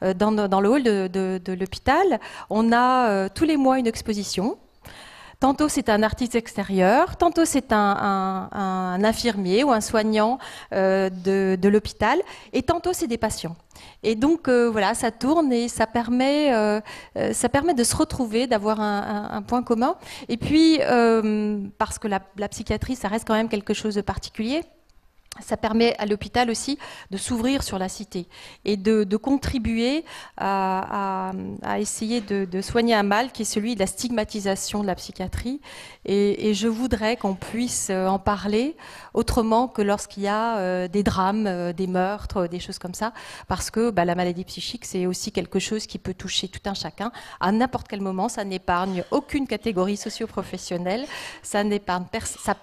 dans le hall de l'hôpital, on a tous les mois une exposition. Tantôt c'est un artiste extérieur, tantôt c'est un infirmier ou un soignant de l'hôpital, et tantôt c'est des patients. Et donc voilà, ça tourne et ça permet de se retrouver, d'avoir un point commun. Et puis, parce que la psychiatrie, ça reste quand même quelque chose de particulier, ça permet à l'hôpital aussi de s'ouvrir sur la cité et de contribuer à essayer de soigner un mal qui est celui de la stigmatisation de la psychiatrie. Et je voudrais qu'on puisse en parler autrement que lorsqu'il y a des drames, des meurtres, des choses comme ça, parce que la maladie psychique, c'est aussi quelque chose qui peut toucher tout un chacun à n'importe quel moment. Ça n'épargne aucune catégorie socio-professionnelle, ça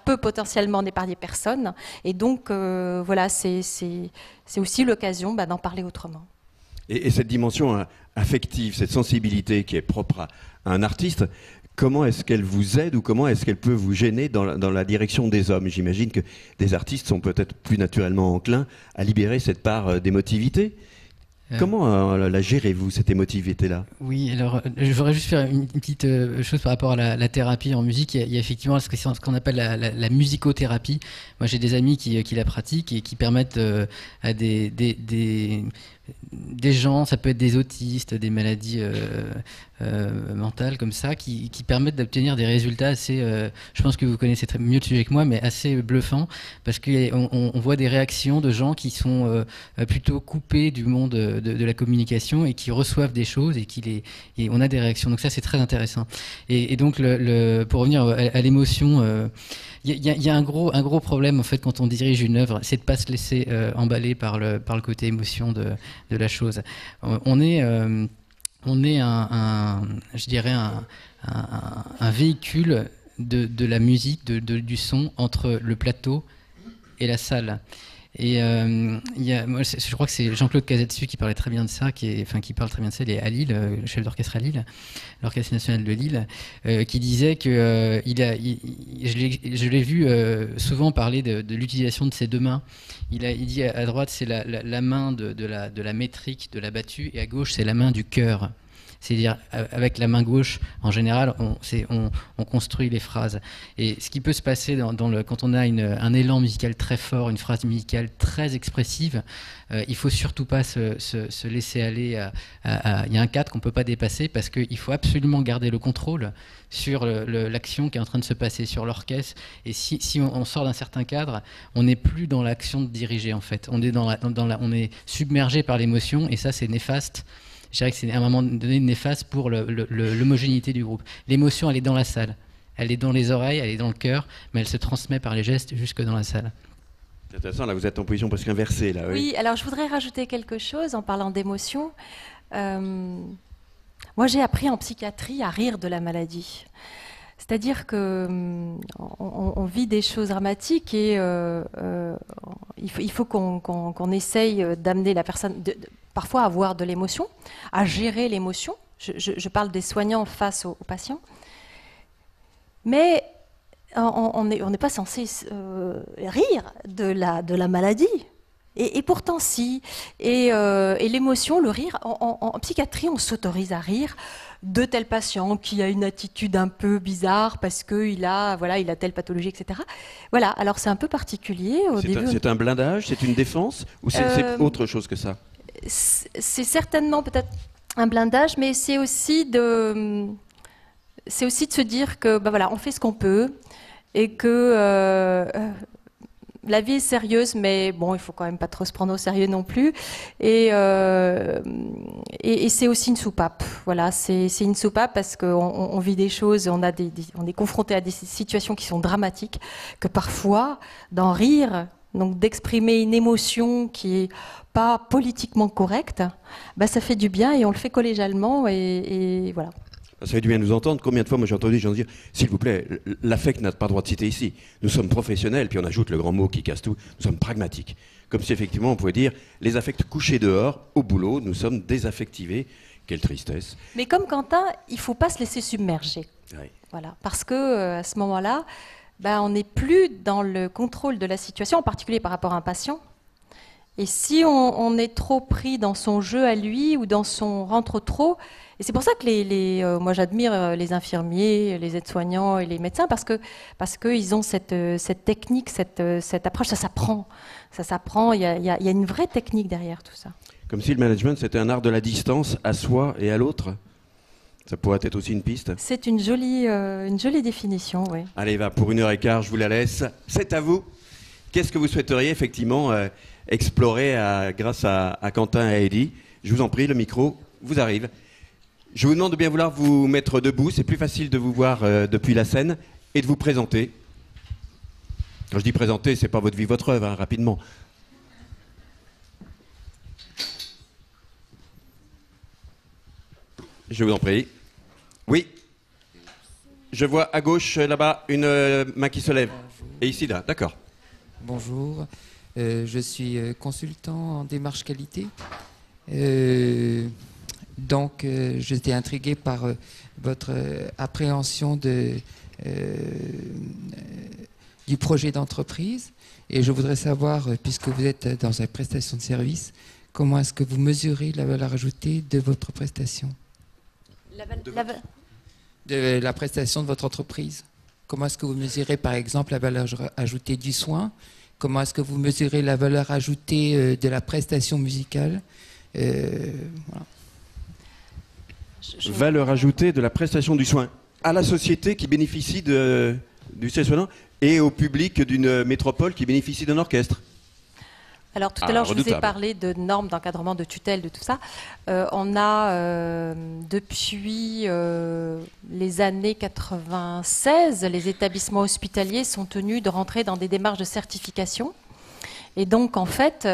peut potentiellement n'épargner personne. Et donc, voilà, c'est aussi l'occasion d'en parler autrement. Et cette dimension affective, cette sensibilité qui est propre à un artiste, comment est-ce qu'elle vous aide ou comment est-ce qu'elle peut vous gêner dans la direction des hommes? J'imagine que des artistes sont peut-être plus naturellement enclins à libérer cette part d'émotivité. Comment la gérez-vous, cette émotivité-là? Oui, alors je voudrais juste faire une petite chose par rapport à la thérapie en musique. Il y a effectivement ce qu'on appelle la musicothérapie. Moi, j'ai des amis qui la pratiquent et qui permettent à des gens, ça peut être des autistes, des maladies mentales comme ça, qui permettent d'obtenir des résultats assez, je pense que vous connaissez mieux le sujet que moi, mais assez bluffants, parce qu'on voit des réactions de gens qui sont plutôt coupés du monde de la communication et qui reçoivent des choses et on a des réactions. Donc ça, c'est très intéressant. Et donc, pour revenir à l'émotion, il y a un gros problème en fait quand on dirige une œuvre, c'est de pas se laisser emballer par le côté émotion de la chose. On est je dirais un véhicule de la musique, du son entre le plateau et la salle. Et moi, je crois que c'est Jean-Claude Casadesus qui parlait très bien de ça, qui parle très bien de ça, il est à Lille, le chef d'orchestre à Lille, l'Orchestre national de Lille, qui disait que je l'ai vu souvent parler de l'utilisation de ses deux mains. Il dit à droite c'est la main de la métrique, de la battue, et à gauche c'est la main du cœur. C'est-à-dire, avec la main gauche, en général, on construit les phrases. Et ce qui peut se passer quand on a un élan musical très fort, une phrase musicale très expressive, il faut surtout pas se laisser aller il y a un cadre qu'on peut pas dépasser, parce qu'il faut absolument garder le contrôle sur l'action qui est en train de se passer sur l'orchestre. Et si on sort d'un certain cadre, on n'est plus dans l'action de diriger, en fait. On est on est submergé par l'émotion, et ça, c'est néfaste. Je dirais que c'est à un moment donné néfaste pour l'homogénéité du groupe. L'émotion, elle est dans la salle. Elle est dans les oreilles, elle est dans le cœur, mais elle se transmet par les gestes jusque dans la salle. C'est intéressant, là, vous êtes en position presque inversée. Là, oui, alors je voudrais rajouter quelque chose en parlant d'émotion. Moi, j'ai appris en psychiatrie à rire de la maladie. C'est-à-dire que on vit des choses dramatiques et il faut qu'on essaye d'amener la personne, parfois à avoir de l'émotion, à gérer l'émotion. Je parle des soignants face aux patients. Mais on n'est pas censé rire de la maladie. Et pourtant, si. Et l'émotion, le rire, en psychiatrie, on s'autorise à rire de tel patient qui a une attitude un peu bizarre parce qu'il a telle pathologie, etc. Voilà, alors c'est un peu particulier. C'est un blindage, c'est une défense ou c'est autre chose que ça? C'est certainement peut-être un blindage, mais c'est aussi de se dire que on fait ce qu'on peut et que la vie est sérieuse, mais bon, il faut quand même pas trop se prendre au sérieux non plus. Et c'est aussi une soupape. Voilà, c'est une soupape parce qu'on vit des choses, on est confronté à des situations qui sont dramatiques, que parfois, d'en rire, donc d'exprimer une émotion qui est pas politiquement correcte, ça fait du bien et on le fait collégialement et voilà. Ça fait du bien de nous entendre. Combien de fois, moi, j'ai entendu des gens dire « S'il vous plaît, l'affect n'a pas le droit de citer ici. Nous sommes professionnels, puis on ajoute le grand mot qui casse tout, nous sommes pragmatiques. » Comme si, effectivement, on pouvait dire « Les affects couchés dehors, au boulot, nous sommes désaffectivés. » Quelle tristesse. Mais comme Quentin, il ne faut pas se laisser submerger. Oui. Voilà. Parce qu'à ce moment-là, on n'est plus dans le contrôle de la situation, en particulier par rapport à un patient. Et si on est trop pris dans son jeu à lui ou dans son rentre trop... Et c'est pour ça que moi j'admire les infirmiers, les aides-soignants et les médecins parce qu'ils ont cette technique, cette approche. Ça s'apprend. Il y a une vraie technique derrière tout ça. Comme si le management c'était un art de la distance à soi et à l'autre. Ça pourrait être aussi une piste. C'est une jolie définition, oui. Allez, pour 1h15, je vous la laisse. C'est à vous. Qu'est-ce que vous souhaiteriez effectivement explorer grâce à Quentin et à Eddy? Je vous en prie, le micro vous arrive. Je vous demande de bien vouloir vous mettre debout, c'est plus facile de vous voir depuis la scène, et de vous présenter. Quand je dis présenter, c'est pas votre vie, votre œuvre, rapidement. Je vous en prie. Oui. Je vois à gauche, là-bas, une main qui se lève. Bonjour. Et ici, là, d'accord. Bonjour, je suis consultant en démarche qualité. Donc, j'étais intrigué par votre appréhension du projet d'entreprise. Et je voudrais savoir, puisque vous êtes dans une prestation de service, comment est-ce que vous mesurez la valeur ajoutée de votre prestation? De la prestation de votre entreprise. Comment est-ce que vous mesurez, par exemple, la valeur ajoutée du soin? Comment est-ce que vous mesurez la valeur ajoutée de la prestation musicale? Voilà. Valeur ajoutée de la prestation du soin à la société qui bénéficie du soin et au public d'une métropole qui bénéficie d'un orchestre. Alors tout à l'heure, je vous ai parlé de normes d'encadrement, de tutelle, de tout ça. On a, depuis les années 96, les établissements hospitaliers sont tenus de rentrer dans des démarches de certification. Et donc, en fait,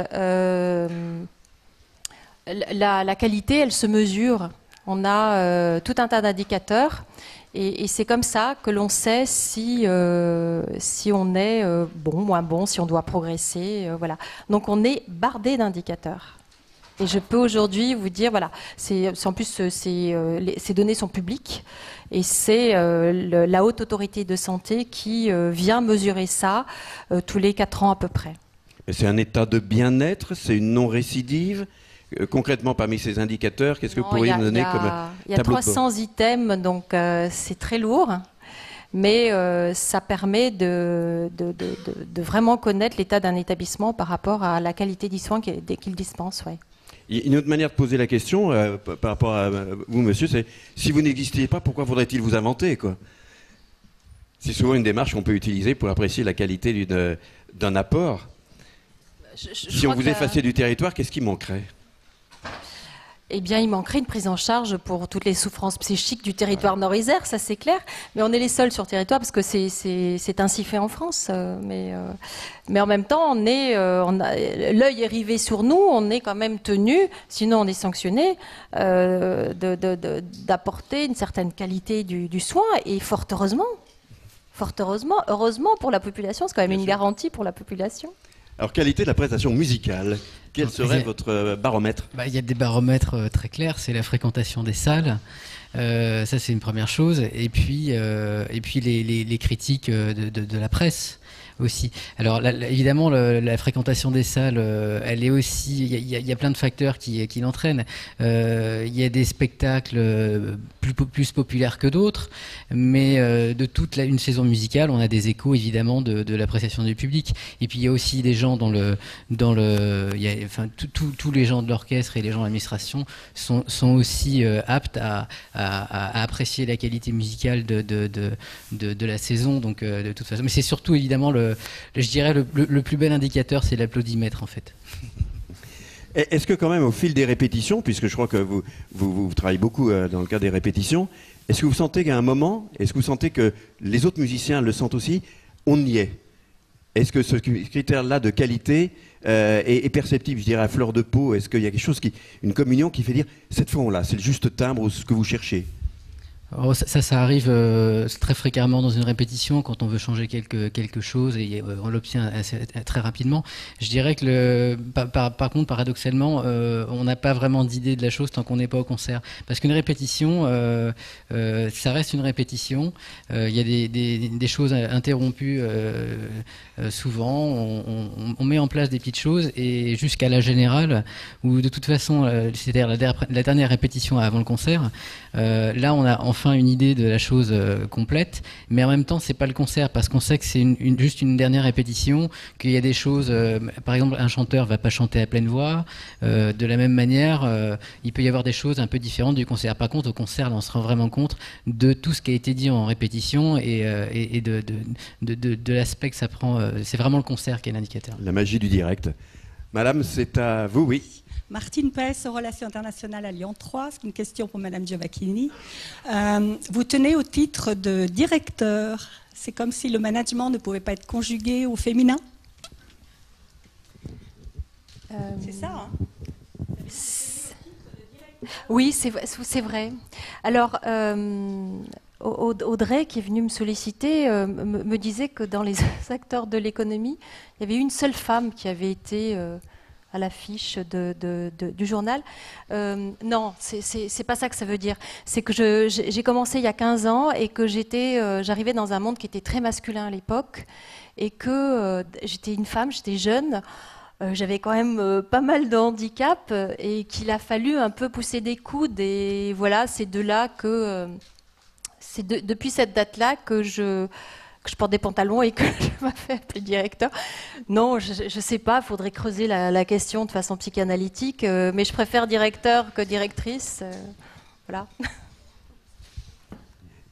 la qualité, elle se mesure. On a tout un tas d'indicateurs et c'est comme ça que l'on sait si on est bon, moins bon, si on doit progresser. Voilà. Donc on est bardé d'indicateurs. Et je peux aujourd'hui vous dire, voilà, en plus ces données sont publiques et c'est la haute autorité de santé qui vient mesurer ça tous les 4 ans à peu près. Et c'est un état de bien-être, c'est une non-récidive. Concrètement, parmi ces indicateurs, qu'est-ce que vous pourriez me donner comme tableau de bord? Il y a 300 items, donc c'est très lourd, mais ça permet de vraiment connaître l'état d'un établissement par rapport à la qualité du soin qu'il dispense. Ouais. Une autre manière de poser la question par rapport à vous, monsieur, c'est si vous n'existiez pas, pourquoi faudrait-il vous inventer, quoi? C'est souvent une démarche qu'on peut utiliser pour apprécier la qualité d'un apport. Si on vous effaçait du territoire, qu'est-ce qui manquerait? eh bien, il manquerait une prise en charge pour toutes les souffrances psychiques du territoire nord-isère, ça c'est clair. Mais on est les seuls sur le territoire parce que c'est ainsi fait en France. Mais en même temps, l'œil est rivé sur nous, on est quand même tenu, sinon on est sanctionné, d'apporter une certaine qualité du soin. Et fort heureusement, heureusement pour la population, c'est quand même une garantie pour la population. Alors, qualité de la prestation musicale, quel serait votre baromètre? Il y a des baromètres très clairs, c'est la fréquentation des salles. Ça, c'est une première chose. Et puis les critiques de la presse aussi. Alors évidemment, la fréquentation des salles, elle est aussi. Il y a plein de facteurs qui l'entraînent. Il y a des spectacles plus populaires que d'autres, mais de toute une saison musicale, on a des échos évidemment de l'appréciation du public. Et puis il y a aussi des gens tous les gens de l'orchestre et les gens de l'administration sont aussi aptes à apprécier la qualité musicale de la saison. Donc de toute façon, mais c'est surtout évidemment je dirais le plus bel indicateur, c'est l'applaudimètre en fait. Est-ce que quand même au fil des répétitions, puisque je crois que vous travaillez beaucoup dans le cadre des répétitions, est-ce que vous sentez qu'à un moment, est-ce que vous sentez que les autres musiciens le sentent aussi, on y est? Est-ce que ce critère-là de qualité est perceptible, je dirais, à fleur de peau? Est-ce qu'il y a quelque chose, une communion qui fait dire, cette fois on l'a, c'est le juste timbre ou ce que vous cherchez? Oh, ça arrive très fréquemment dans une répétition quand on veut changer quelque chose et on l'obtient très rapidement. Je dirais que par contre, paradoxalement, on n'a pas vraiment d'idée de la chose tant qu'on n'est pas au concert. Parce qu'une répétition, ça reste une répétition. Il y a des choses interrompues souvent. On met en place des petites choses et jusqu'à la générale, où de toute façon, c'est-à-dire la dernière répétition avant le concert, là on a enfin une idée de la chose complète, mais en même temps c'est pas le concert parce qu'on sait que c'est juste une dernière répétition, qu'il y a des choses, par exemple un chanteur va pas chanter à pleine voix, de la même manière il peut y avoir des choses un peu différentes du concert. Par contre au concert là, on se rend vraiment compte de tout ce qui a été dit en répétition et de l'aspect que ça prend, c'est vraiment le concert qui est l'indicateur. La magie du direct. Madame, c'est à vous, oui. Martine Pes, aux relations internationales à Lyon 3. C'est une question pour Madame Giovacchini. Vous tenez au titre de directeur. C'est comme si le management ne pouvait pas être conjugué au féminin. C'est ça, hein? Oui, c'est vrai. Alors, Audrey, qui est venue me solliciter, me disait que dans les acteurs de l'économie, il y avait une seule femme qui avait été à l'affiche du journal. Non, c'est pas ça que ça veut dire. C'est que j'ai commencé il y a 15 ans et que j'arrivais dans un monde qui était très masculin à l'époque et que j'étais une femme, j'étais jeune. J'avais quand même pas mal de handicap et qu'il a fallu un peu pousser des coudes. Et voilà, c'est de là que... depuis cette date-là que je porte des pantalons et que je m'ai fait appeler directeur. Non, je ne sais pas, il faudrait creuser la question de façon psychanalytique, mais je préfère directeur que directrice. Voilà.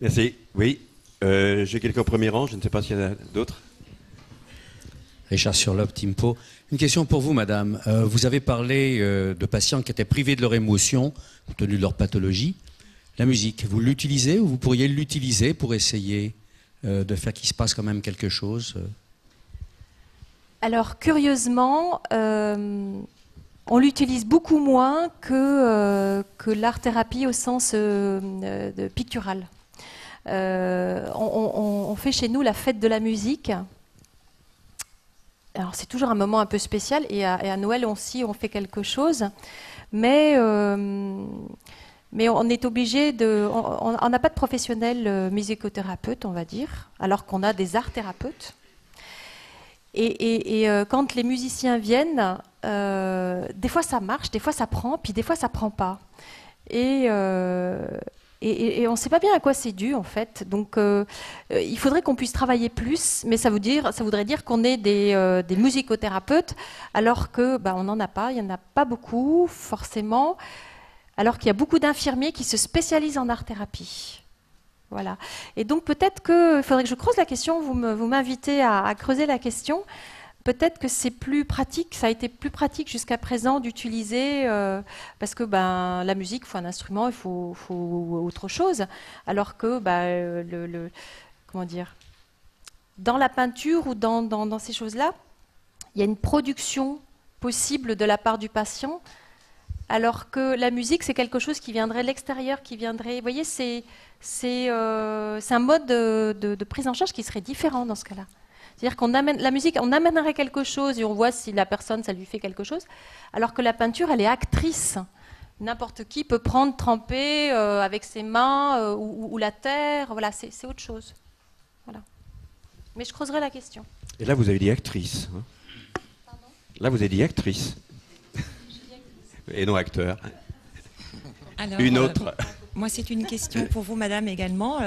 Merci. Oui, j'ai quelqu'un au premier rang, je ne sais pas s'il y en a d'autres. Richard Surlop, Timpo. Une question pour vous, madame. Vous avez parlé de patients qui étaient privés de leur émotion, compte tenu de leur pathologie. La musique, vous l'utilisez ou vous pourriez l'utiliser pour essayer de faire qu'il se passe quand même quelque chose? Alors, curieusement, on l'utilise beaucoup moins que l'art-thérapie au sens pictural. On fait chez nous la fête de la musique. Alors, c'est toujours un moment un peu spécial et à Noël aussi, on fait quelque chose. Mais on est obligé on n'a pas de professionnel musicothérapeute, on va dire, alors qu'on a des arts-thérapeutes. Et quand les musiciens viennent, des fois ça marche, des fois ça prend, puis des fois ça prend pas. Et on ne sait pas bien à quoi c'est dû en fait. Donc il faudrait qu'on puisse travailler plus, mais ça voudrait dire qu'on ait des musicothérapeutes, alors que on n'en a pas, il n'y en a pas beaucoup forcément. Alors qu'il y a beaucoup d'infirmiers qui se spécialisent en art-thérapie. Voilà. Et donc peut-être qu'il faudrait que je creuse la question, vous m'invitez à creuser la question. peut-être que c'est plus pratique, ça a été plus pratique jusqu'à présent d'utiliser, parce que la musique, il faut un instrument, il faut autre chose, alors que comment dire, dans la peinture ou dans ces choses-là, il y a une production possible de la part du patient, alors que la musique, c'est quelque chose qui viendrait de l'extérieur, qui viendrait... Vous voyez, c'est un mode de prise en charge qui serait différent dans ce cas-là. C'est-à-dire qu'on amène la musique, on amènerait quelque chose et on voit si la personne, ça lui fait quelque chose, alors que la peinture, elle est actrice. N'importe qui peut prendre, tremper avec ses mains ou la terre, voilà, c'est autre chose. Voilà. Mais je creuserai la question. Et là, vous avez dit actrice. Hein. Pardon ? Là, vous avez dit actrice. Et non acteur. Alors, une autre. Moi, c'est une question pour vous, madame, également.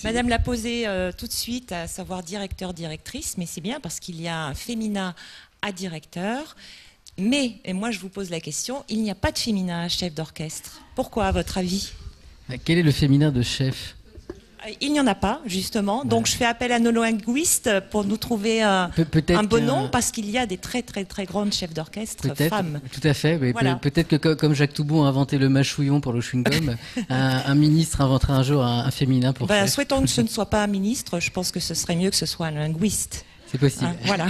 Madame l'a posée tout de suite, à savoir directeur, directrice, mais c'est bien parce qu'il y a un féminin à directeur. Mais, et moi je vous pose la question, il n'y a pas de féminin à chef d'orchestre. Pourquoi, à votre avis ? Quel est le féminin de chef ? Il n'y en a pas, justement. Donc je fais appel à nos linguistes pour nous trouver un bon nom, parce qu'il y a des très très très grandes chefs d'orchestre femmes. Tout à fait. Mais voilà. Peut-être que comme Jacques Toubon a inventé le mâchouillon pour le chewing-gum, un ministre inventera un jour un féminin pour chef. Souhaitons que ce ne soit pas un ministre. Je pense que ce serait mieux que ce soit un linguiste. C'est possible. Voilà.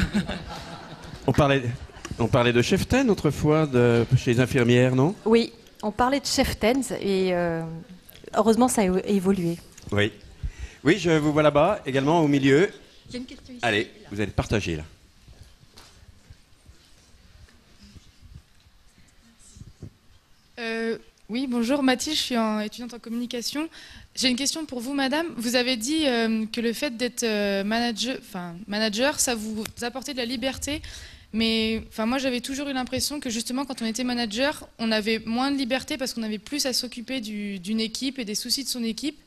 On parlait de cheftaine autrefois, chez les infirmières, non ? Oui, on parlait de cheftaine et heureusement ça a évolué. Oui. Oui, je vous vois là-bas, également au milieu. Il y a une question ici. Allez, vous allez partager là. Oui, bonjour Mathilde, je suis étudiante en communication. J'ai une question pour vous, madame. Vous avez dit que le fait d'être manager, ça vous apportait de la liberté. Mais moi, j'avais toujours eu l'impression que justement, quand on était manager, on avait moins de liberté parce qu'on avait plus à s'occuper d'une équipe et des soucis de son équipe.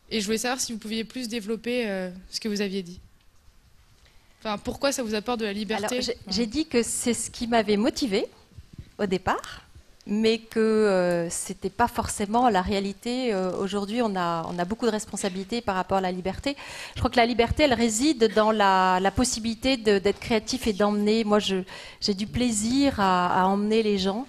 Et je voulais savoir si vous pouviez plus développer ce que vous aviez dit. Pourquoi ça vous apporte de la liberté ? Alors, j'ai dit que c'est ce qui m'avait motivée au départ, mais que c'était pas forcément la réalité. Aujourd'hui, on a beaucoup de responsabilités par rapport à la liberté. Je crois que la liberté, elle réside dans la possibilité d'être créatif et d'emmener. Moi, j'ai du plaisir à emmener les gens,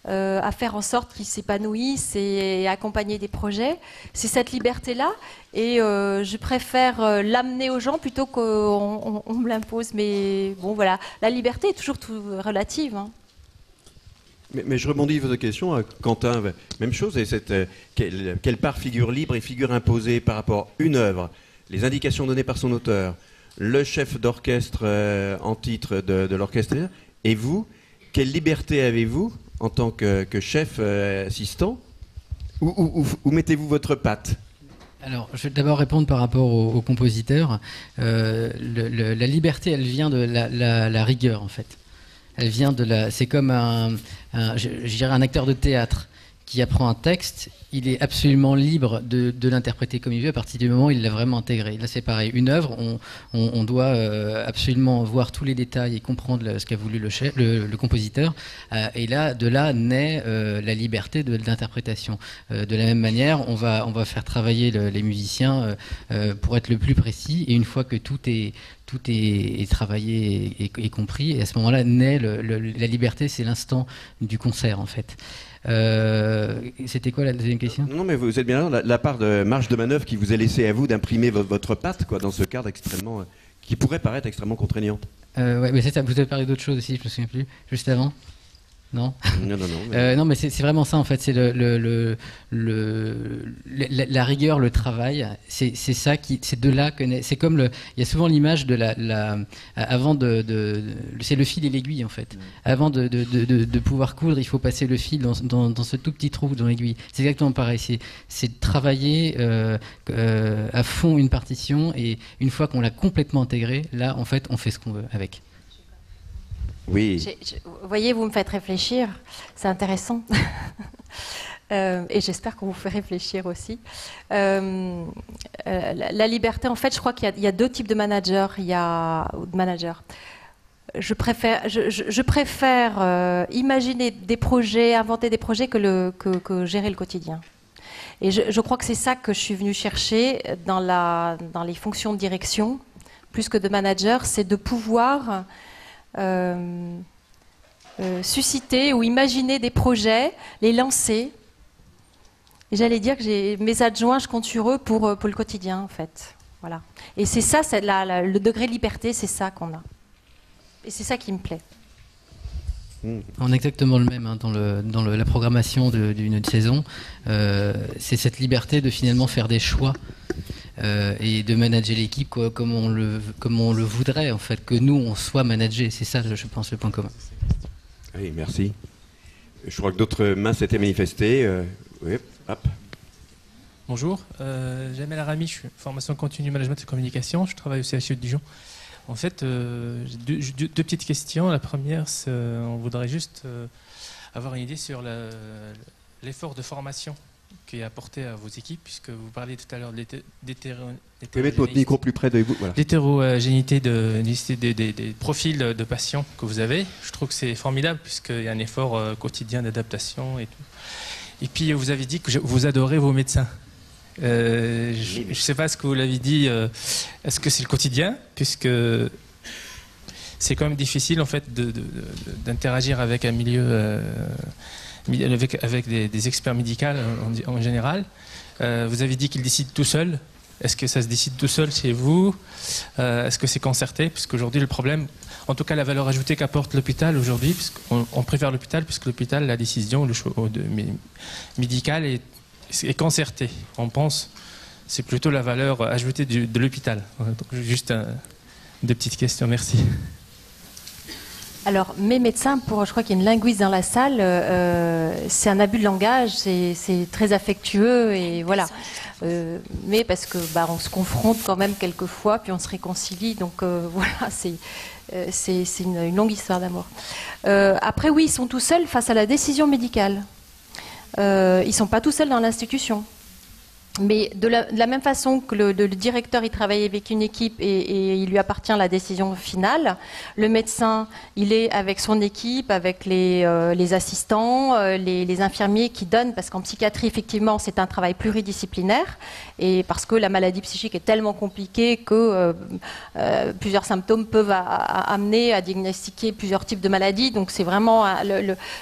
à faire en sorte qu'ils s'épanouissent et accompagner des projets. C'est cette liberté-là, et je préfère l'amener aux gens plutôt qu'on me l'impose. Mais bon, voilà, la liberté est toujours tout relative, hein. Mais je rebondis votre question, Quentin, même chose, et quelle part figure libre et figure imposée par rapport à une œuvre, les indications données par son auteur, le chef d'orchestre en titre de l'orchestre, et vous, quelle liberté avez-vous en tant que chef assistant, où mettez-vous votre patte ? Alors, je vais d'abord répondre par rapport au compositeur. La liberté, elle vient de la rigueur, en fait. Elle vient c'est comme je dirais un acteur de théâtre qui apprend un texte. Il est absolument libre de l'interpréter comme il veut à partir du moment où il l'a vraiment intégré. Là, c'est pareil. Une œuvre, on doit absolument voir tous les détails et comprendre ce qu'a voulu le compositeur. Et de là naît la liberté de l'interprétation. De la même manière, on va faire travailler les musiciens pour être le plus précis. Et une fois que tout est travaillé et compris, et à ce moment-là naît la liberté. C'est l'instant du concert, en fait. C'était quoi la deuxième question ? Non, mais vous êtes bien là, la part de marge de manœuvre qui vous est laissée à vous d'imprimer votre patte, dans ce cadre extrêmement, qui pourrait paraître extrêmement contraignant. Ouais, mais c'est ça. Vous avez parlé d'autre chose aussi, je me souviens plus, juste avant. Non. Non, mais c'est vraiment ça en fait. C'est la rigueur, le travail. C'est ça c'est de là que naît. C'est comme il y a souvent l'image de avant c'est le fil et l'aiguille en fait. Avant de pouvoir coudre, il faut passer le fil dans ce tout petit trou dans l'aiguille. C'est exactement pareil. C'est de travailler à fond une partition, et une fois qu'on l'a complètement intégrée, là en fait on fait ce qu'on veut avec. Oui. Vous voyez, vous me faites réfléchir, c'est intéressant. Et j'espère qu'on vous fait réfléchir aussi. La liberté, en fait, je crois qu'il y a deux types de managers. Je préfère imaginer des projets, inventer des projets que gérer le quotidien. Et je crois que c'est ça que je suis venue chercher dans les fonctions de direction, plus que de manager, c'est de pouvoir susciter ou imaginer des projets, les lancer. J'allais dire que mes adjoints, je compte sur eux pour le quotidien, en fait. Voilà. Et c'est ça, le degré de liberté, c'est ça qu'on a. Et c'est ça qui me plaît. On a exactement le même dans la programmation d'une saison. C'est cette liberté de finalement faire des choix et de manager l'équipe comme on le voudrait, en fait, que nous, on soit managés. C'est ça, je pense, le point commun. Oui, merci. Je crois que d'autres mains s'étaient manifestées. Oui, hop. Bonjour, Jamel Arami, je suis formation continue management et communication, je travaille au CHU de Dijon. En fait, j'ai deux petites questions. La première, on voudrait juste avoir une idée sur l'effort de formation qui est apporté à vos équipes, puisque vous parliez tout à l'heure de l'hétérogénéité. Vous pouvez mettre votre micro plus près de vous. Voilà. L'hétérogénéité des profils de patients que vous avez. Je trouve que c'est formidable, puisqu'il y a un effort quotidien d'adaptation et tout. Et puis, vous avez dit que vous adorez vos médecins. Je ne sais pas ce que vous l'avez dit. Est-ce que c'est le quotidien, puisque c'est quand même difficile en fait d'interagir avec un milieu, avec des experts médicaux en général. Vous avez dit qu'ils décident tout seuls. Est-ce que ça se décide tout seul chez vous? Est-ce que c'est concerté? Puisqu'aujourd'hui le problème, en tout cas la valeur ajoutée qu'apporte l'hôpital aujourd'hui, puisqu'on préfère l'hôpital, puisque l'hôpital, la décision médicale est concertée. On pense c'est plutôt la valeur ajoutée de l'hôpital. Donc, juste deux petites questions, merci. Alors, mes médecins, je crois qu'il y a une linguiste dans la salle, c'est un abus de langage, c'est très affectueux et voilà. Mais parce que on se confronte quand même quelquefois, puis on se réconcilie, donc voilà, c'est une longue histoire d'amour. Après, oui, ils sont tout seuls face à la décision médicale. Ils ne sont pas tout seuls dans l'institution. Mais de la même façon que le directeur il travaille avec une équipe et il lui appartient la décision finale, le médecin il est avec son équipe, avec les assistants, les infirmiers qui donnent, parce qu'en psychiatrie effectivement c'est un travail pluridisciplinaire et parce que la maladie psychique est tellement compliquée que plusieurs symptômes peuvent amener à diagnostiquer plusieurs types de maladies, donc c'est vraiment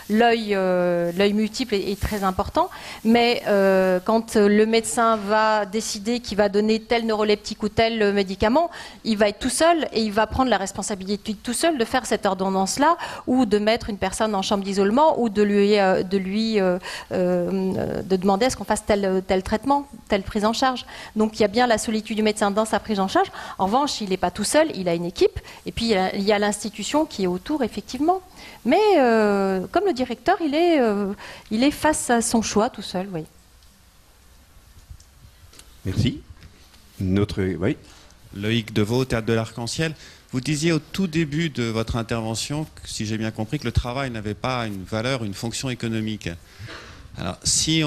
l'œil multiple est très important. Mais quand le médecin va décider qu'il va donner tel neuroleptique ou tel médicament, il va être tout seul et il va prendre la responsabilité tout seul de faire cette ordonnance-là ou de mettre une personne en chambre d'isolement ou de demander à ce qu'on fasse tel traitement, telle prise en charge. Donc il y a bien la solitude du médecin dans sa prise en charge. En revanche, il n'est pas tout seul, il a une équipe et puis il y a l'institution qui est autour, effectivement. Mais comme le directeur, il est face à son choix tout seul, oui. Merci. Oui. Loïc Deveau, Théâtre de l'Arc-en-Ciel. Vous disiez au tout début de votre intervention, si j'ai bien compris, que le travail n'avait pas une valeur, une fonction économique. Alors, j'ai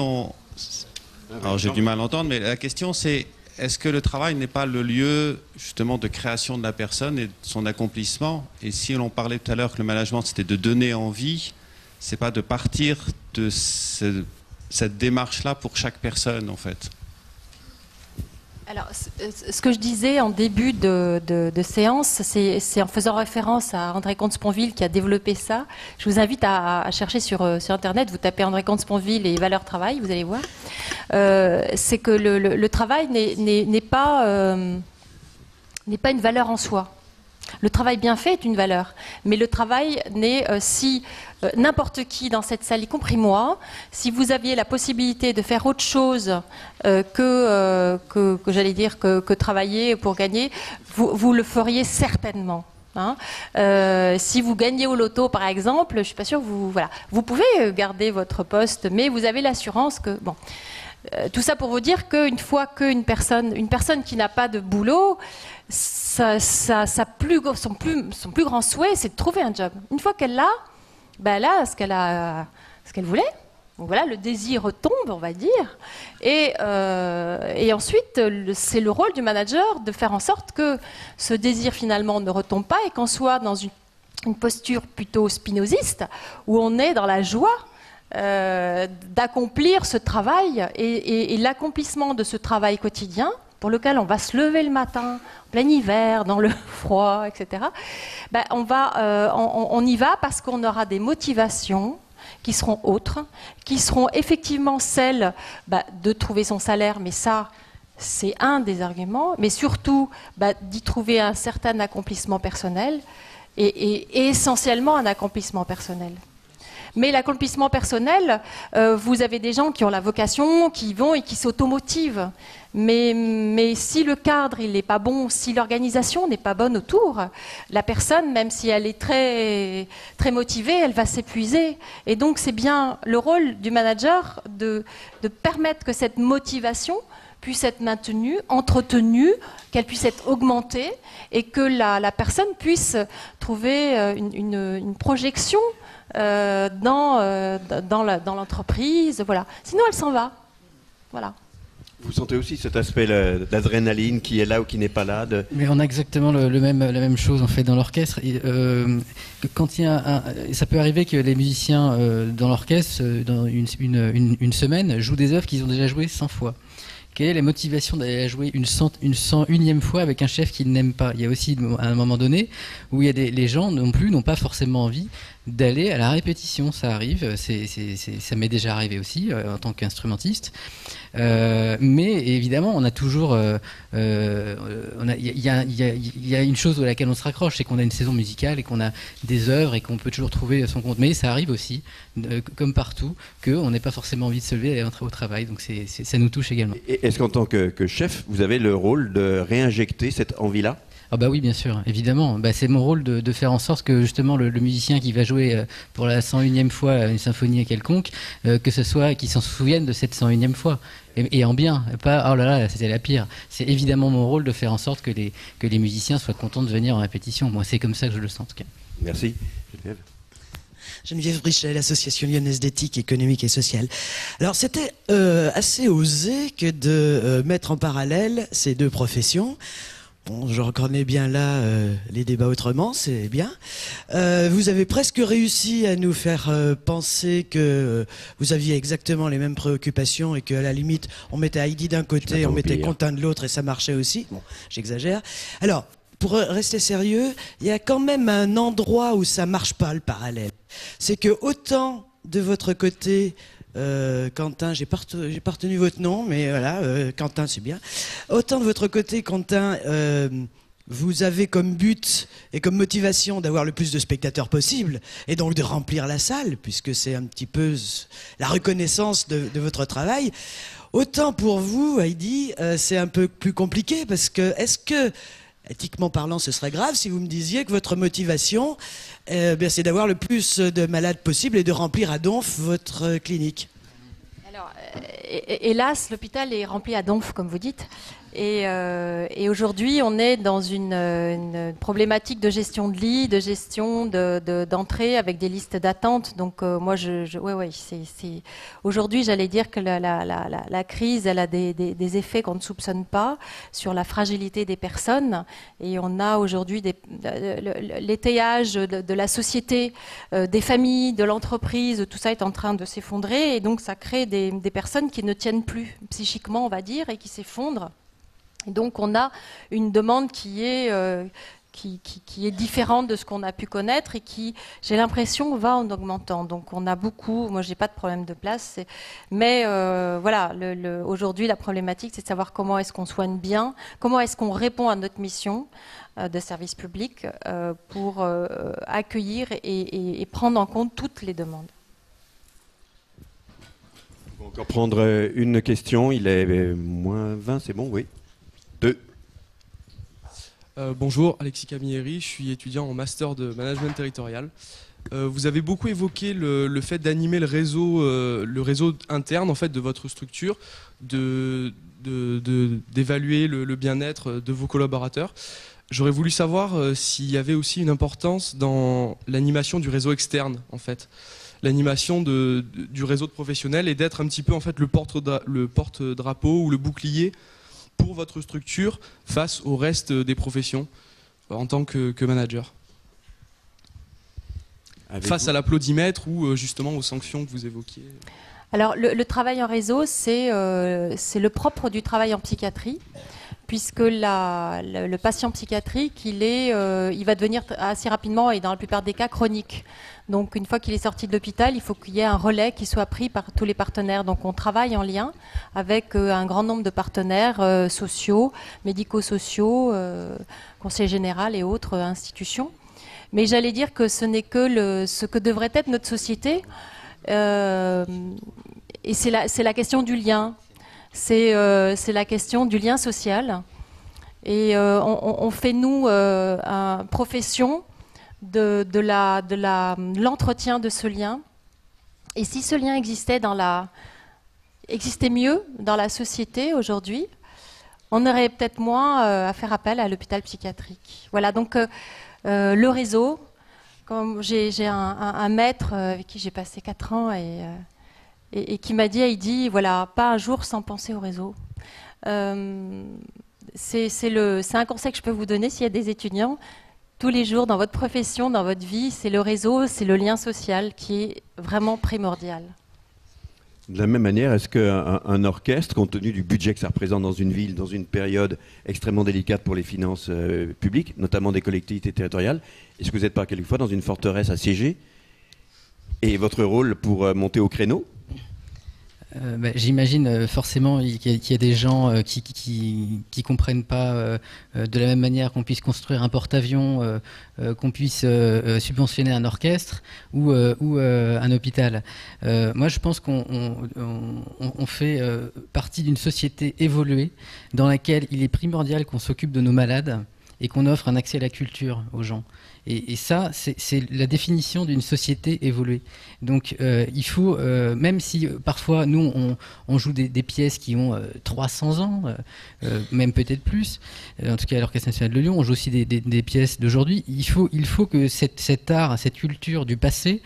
du mal à entendre, mais la question c'est, est-ce que le travail n'est pas le lieu justement de création de la personne et de son accomplissement? Et si l'on parlait tout à l'heure que le management c'était de donner envie, c'est pas de partir de cette démarche-là pour chaque personne en fait? Alors, ce que je disais en début de séance, c'est en faisant référence à André Comte-Sponville qui a développé ça. Je vous invite à chercher sur Internet, vous tapez André Comte-Sponville et valeurs travail, vous allez voir. C'est que le travail n'est pas une valeur en soi. Le travail bien fait est une valeur, mais le travail n'est, si n'importe qui dans cette salle, y compris moi, si vous aviez la possibilité de faire autre chose que travailler pour gagner, vous le feriez certainement. Hein. Si vous gagnez au loto, par exemple, je suis pas sûre que vous pouvez garder votre poste, mais vous avez l'assurance que bon. Tout ça pour vous dire qu'une fois qu'une personne qui n'a pas de boulot, son plus grand souhait, c'est de trouver un job. Une fois qu'elle l'a, elle a ce qu'elle voulait. Donc voilà, le désir retombe, on va dire. Et ensuite, c'est le rôle du manager de faire en sorte que ce désir finalement ne retombe pas et qu'on soit dans une posture plutôt spinoziste, où on est dans la joie d'accomplir ce travail et l'accomplissement de ce travail quotidien, pour lequel on va se lever le matin, en plein hiver, dans le froid, etc., ben, on y va parce qu'on aura des motivations qui seront autres, qui seront effectivement celles de trouver son salaire, mais ça, c'est un des arguments, mais surtout d'y trouver un certain accomplissement personnel, et essentiellement un accomplissement personnel. Mais l'accomplissement personnel, vous avez des gens qui ont la vocation, qui y vont et qui s'automotivent. Mais si le cadre il n'est pas bon, si l'organisation n'est pas bonne autour, la personne, même si elle est très, très motivée, elle va s'épuiser. Et donc c'est bien le rôle du manager de permettre que cette motivation puisse être maintenue, entretenue, qu'elle puisse être augmentée et que la personne puisse trouver une projection dans l'entreprise, voilà. Sinon, elle s'en va. Voilà. Vous sentez aussi cet aspect d'adrénaline qui est là ou qui n'est pas là Mais on a exactement la même chose en fait dans l'orchestre. Quand il y a ça peut arriver que les musiciens dans l'orchestre, dans une semaine, jouent des œuvres qu'ils ont déjà jouées 100 fois. Quelle est la motivation d'aller la jouer une 101e fois avec un chef qu'ils n'aiment pas? Il y a aussi à un moment donné où il y a les gens non plus n'ont pas forcément envie d'aller à la répétition. Ça arrive, ça m'est déjà arrivé aussi en tant qu'instrumentiste. Mais évidemment, on a toujours, il y a une chose à laquelle on se raccroche, c'est qu'on a une saison musicale et qu'on a des œuvres et qu'on peut toujours trouver son compte. Mais ça arrive aussi, comme partout, qu'on n'ait pas forcément envie de se lever et d'aller entrer au travail. Donc ça nous touche également. Et est-ce qu'en tant que chef, vous avez le rôle de réinjecter cette envie-là? Ah bah oui, bien sûr, évidemment. C'est mon rôle de faire en sorte que justement le musicien qui va jouer pour la 101e fois une symphonie quelconque, que ce soit qu'il s'en souvienne de cette 101e fois. Et en bien, pas « oh là là, c'était la pire ». C'est évidemment mon rôle de faire en sorte que les musiciens soient contents de venir en répétition. Moi, c'est comme ça que je le sens en tout cas. Merci. Geneviève Brichet, l'Association lyonnaise d'éthique économique et sociale. Alors c'était assez osé que de mettre en parallèle ces deux professions. Bon, je reconnais bien là les débats autrement, c'est bien. Vous avez presque réussi à nous faire penser que vous aviez exactement les mêmes préoccupations et qu'à la limite, on mettait Heidi d'un côté, on mettait Quentin de l'autre et ça marchait aussi. Bon, j'exagère. Alors, pour rester sérieux, il y a quand même un endroit où ça marche pas le parallèle. C'est que autant de votre côté... Quentin, j'ai pas retenu votre nom, mais voilà, Quentin, c'est bien. Autant de votre côté, Quentin, vous avez comme but et comme motivation d'avoir le plus de spectateurs possible, et donc de remplir la salle, puisque c'est un petit peu la reconnaissance de votre travail. Autant pour vous, Heidi, c'est un peu plus compliqué, parce que est-ce que, éthiquement parlant, ce serait grave si vous me disiez que votre motivation, c'est d'avoir le plus de malades possible et de remplir à donf votre clinique? Alors, hélas, l'hôpital est rempli à donf, comme vous dites. Et aujourd'hui, on est dans une problématique de gestion de lits, de gestion d'entrée avec des listes d'attente. Donc moi, aujourd'hui, j'allais dire que la crise, elle a des effets qu'on ne soupçonne pas sur la fragilité des personnes. Et on a aujourd'hui l'étayage de la société, des familles, de l'entreprise, tout ça est en train de s'effondrer. Et donc, ça crée des personnes qui ne tiennent plus psychiquement, on va dire, et qui s'effondrent. Et donc on a une demande qui est différente de ce qu'on a pu connaître et qui, j'ai l'impression, va en augmentant. Donc on a beaucoup, moi j'ai pas de problème de place, mais voilà, aujourd'hui la problématique c'est de savoir comment est-ce qu'on soigne bien, comment est-ce qu'on répond à notre mission de service public pour accueillir et prendre en compte toutes les demandes. On va encore prendre une question, il est moins 20, c'est bon, oui. Bonjour, Alexis Camilleri, je suis étudiant en master de management territorial. Vous avez beaucoup évoqué le fait d'animer le réseau interne en fait, de votre structure, d'évaluer le bien-être de vos collaborateurs. J'aurais voulu savoir s'il y avait aussi une importance dans l'animation du réseau externe, en fait. L'animation du réseau de professionnels et d'être un petit peu en fait, le porte-drapeau ou le bouclier pour votre structure face au reste des professions en tant que manager. Face à l'applaudimètre ou justement aux sanctions que vous évoquiez. Alors le travail en réseau, c'est le propre du travail en psychiatrie. puisque le patient psychiatrique, il va devenir assez rapidement et dans la plupart des cas chronique. Donc une fois qu'il est sorti de l'hôpital, il faut qu'il y ait un relais qui soit pris par tous les partenaires. Donc on travaille en lien avec un grand nombre de partenaires sociaux, médico-sociaux, conseil général et autres institutions. Mais j'allais dire que ce n'est que ce que devrait être notre société. Et c'est la question du lien. C'est la question du lien social. Et on fait, nous, une profession de l'entretien de ce lien. Et si ce lien existait mieux dans la société aujourd'hui, on aurait peut-être moins à faire appel à l'hôpital psychiatrique. Voilà, donc le réseau, comme j'ai un maître avec qui j'ai passé 4 ans et qui m'a dit, Heidi, voilà, pas un jour sans penser au réseau. C'est un conseil que je peux vous donner s'il y a des étudiants. Tous les jours, dans votre profession, dans votre vie, c'est le réseau, c'est le lien social qui est vraiment primordial. De la même manière, est-ce qu'un orchestre, compte tenu du budget que ça représente dans une ville, dans une période extrêmement délicate pour les finances publiques, notamment des collectivités territoriales, est-ce que vous n'êtes pas quelquefois dans une forteresse assiégée? Et votre rôle pour monter au créneau? J'imagine forcément qu'il y a des gens qui comprennent pas de la même manière qu'on puisse construire un porte-avions, qu'on puisse subventionner un orchestre ou un hôpital. Moi, je pense qu'on fait partie d'une société évoluée dans laquelle il est primordial qu'on s'occupe de nos malades et qu'on offre un accès à la culture aux gens. Et ça, c'est la définition d'une société évoluée. Donc il faut, même si parfois nous on joue des pièces qui ont 300 ans, même peut-être plus, en tout cas à l'Orchestre National de Lyon, on joue aussi des pièces d'aujourd'hui, il faut que cet art, cette culture du passé,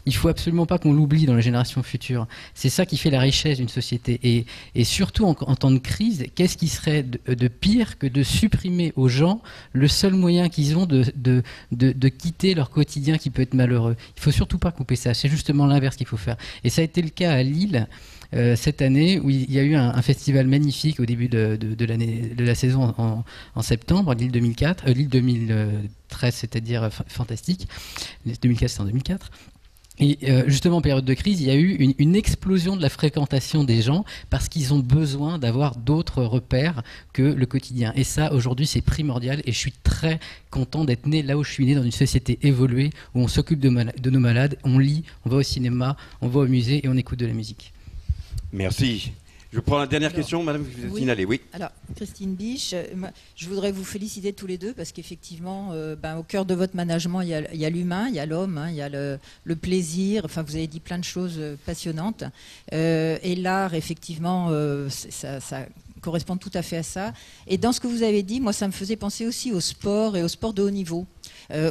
il faut absolument pas qu'on l'oublie dans les générations futures. C'est ça qui fait la richesse d'une société. Et surtout en temps de crise, qu'est-ce qui serait de pire que de supprimer aux gens le seul moyen qu'ils ont de quitter leur quotidien qui peut être malheureux. Il faut surtout pas couper ça. C'est justement l'inverse qu'il faut faire. Et ça a été le cas à Lille cette année, où il y a eu un festival magnifique au début de la saison en septembre, Lille 2004, Lille 2013, c'est-à-dire fantastique. 2004, c'était en 2004. Et justement en période de crise, il y a eu une explosion de la fréquentation des gens parce qu'ils ont besoin d'avoir d'autres repères que le quotidien. Et ça, aujourd'hui, c'est primordial et je suis très content d'être né là où je suis né, dans une société évoluée où on s'occupe de nos malades, on lit, on va au cinéma, on va au musée et on écoute de la musique. Merci. Je prends la dernière question, madame, vous êtes signalée. Oui. Alors, Christine Biche, je voudrais vous féliciter tous les deux parce qu'effectivement, au cœur de votre management, il y a l'humain, il y a l'homme, il y a le plaisir. Enfin, vous avez dit plein de choses passionnantes. Et l'art, effectivement, ça correspond tout à fait à ça. Et dans ce que vous avez dit, moi, ça me faisait penser aussi au sport et au sport de haut niveau.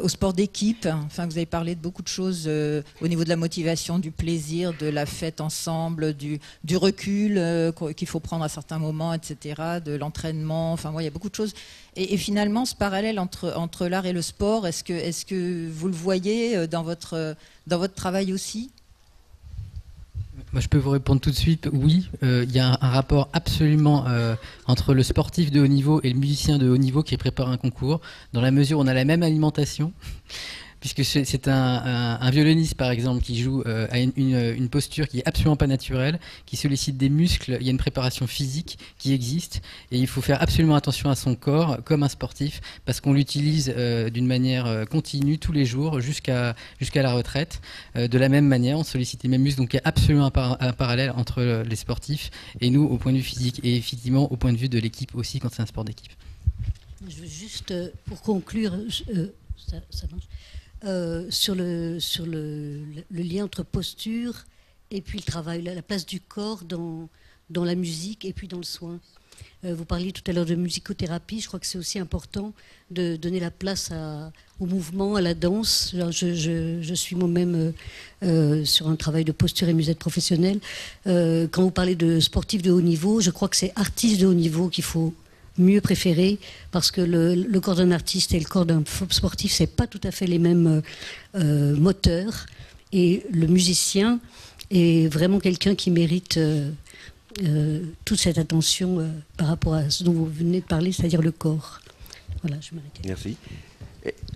Au sport d'équipe, enfin, vous avez parlé de beaucoup de choses au niveau de la motivation, du plaisir, de la fête ensemble, du recul qu'il faut prendre à certains moments, etc., de l'entraînement, enfin, il y a beaucoup de choses. Et finalement, ce parallèle entre l'art et le sport, est-ce que vous le voyez dans votre travail aussi ? Moi, je peux vous répondre tout de suite, oui. Il y a un rapport absolument entre le sportif de haut niveau et le musicien de haut niveau qui prépare un concours, dans la mesure où on a la même alimentation, puisque c'est un violoniste, par exemple, qui joue à une posture qui est absolument pas naturelle, qui sollicite des muscles. Il y a une préparation physique qui existe, et il faut faire absolument attention à son corps, comme un sportif, parce qu'on l'utilise d'une manière continue, tous les jours, jusqu'à la retraite. De la même manière, on sollicite les mêmes muscles, donc il y a absolument un parallèle entre les sportifs et nous, au point de vue physique, et effectivement, au point de vue de l'équipe aussi, quand c'est un sport d'équipe. Je veux juste, pour conclure, ça marche. Sur le lien entre posture et puis le travail, la place du corps dans la musique et puis dans le soin. Vous parliez tout à l'heure de musicothérapie, je crois que c'est aussi important de donner la place au mouvement, à la danse. Je suis moi-même sur un travail de posture et musette professionnelle. Quand vous parlez de sportifs de haut niveau, je crois que c'est artistes de haut niveau qu'il faut mieux préféré, parce que le corps d'un artiste et le corps d'un sportif, c'est pas tout à fait les mêmes moteurs, et le musicien est vraiment quelqu'un qui mérite toute cette attention par rapport à ce dont vous venez de parler, c'est-à-dire le corps. Voilà, je m'arrête. Merci.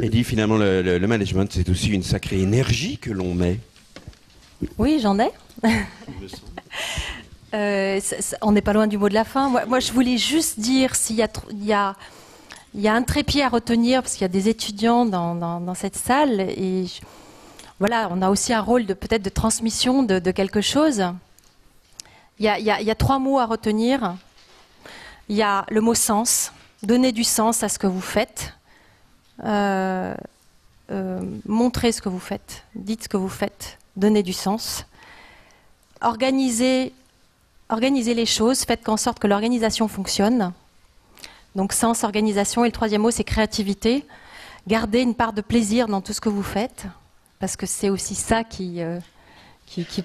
Eddy, finalement, le management, c'est aussi une sacrée énergie que l'on met. Oui, j'en ai. On n'est pas loin du mot de la fin. Moi, je voulais juste dire s'il y a un trépied à retenir, parce qu'il y a des étudiants dans cette salle, et voilà, on a aussi un rôle peut-être de transmission de quelque chose. Il y a 3 mots à retenir. Il y a le mot sens, donner du sens à ce que vous faites, montrer ce que vous faites, dites ce que vous faites, donnez du sens, organisez les choses, faites en sorte que l'organisation fonctionne. Donc sens, organisation, et le 3e mot c'est créativité. Gardez une part de plaisir dans tout ce que vous faites, parce que c'est aussi ça qui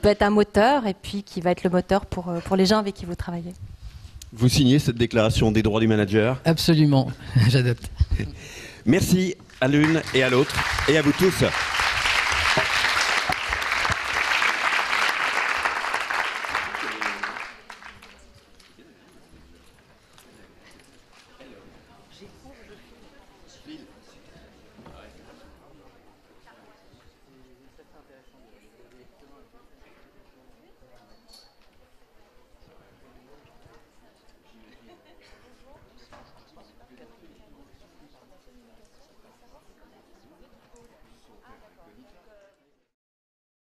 peut être un moteur, et puis qui va être le moteur pour les gens avec qui vous travaillez. Vous signez cette déclaration des droits du manager? Absolument, j'adopte. Merci à l'une et à l'autre, et à vous tous.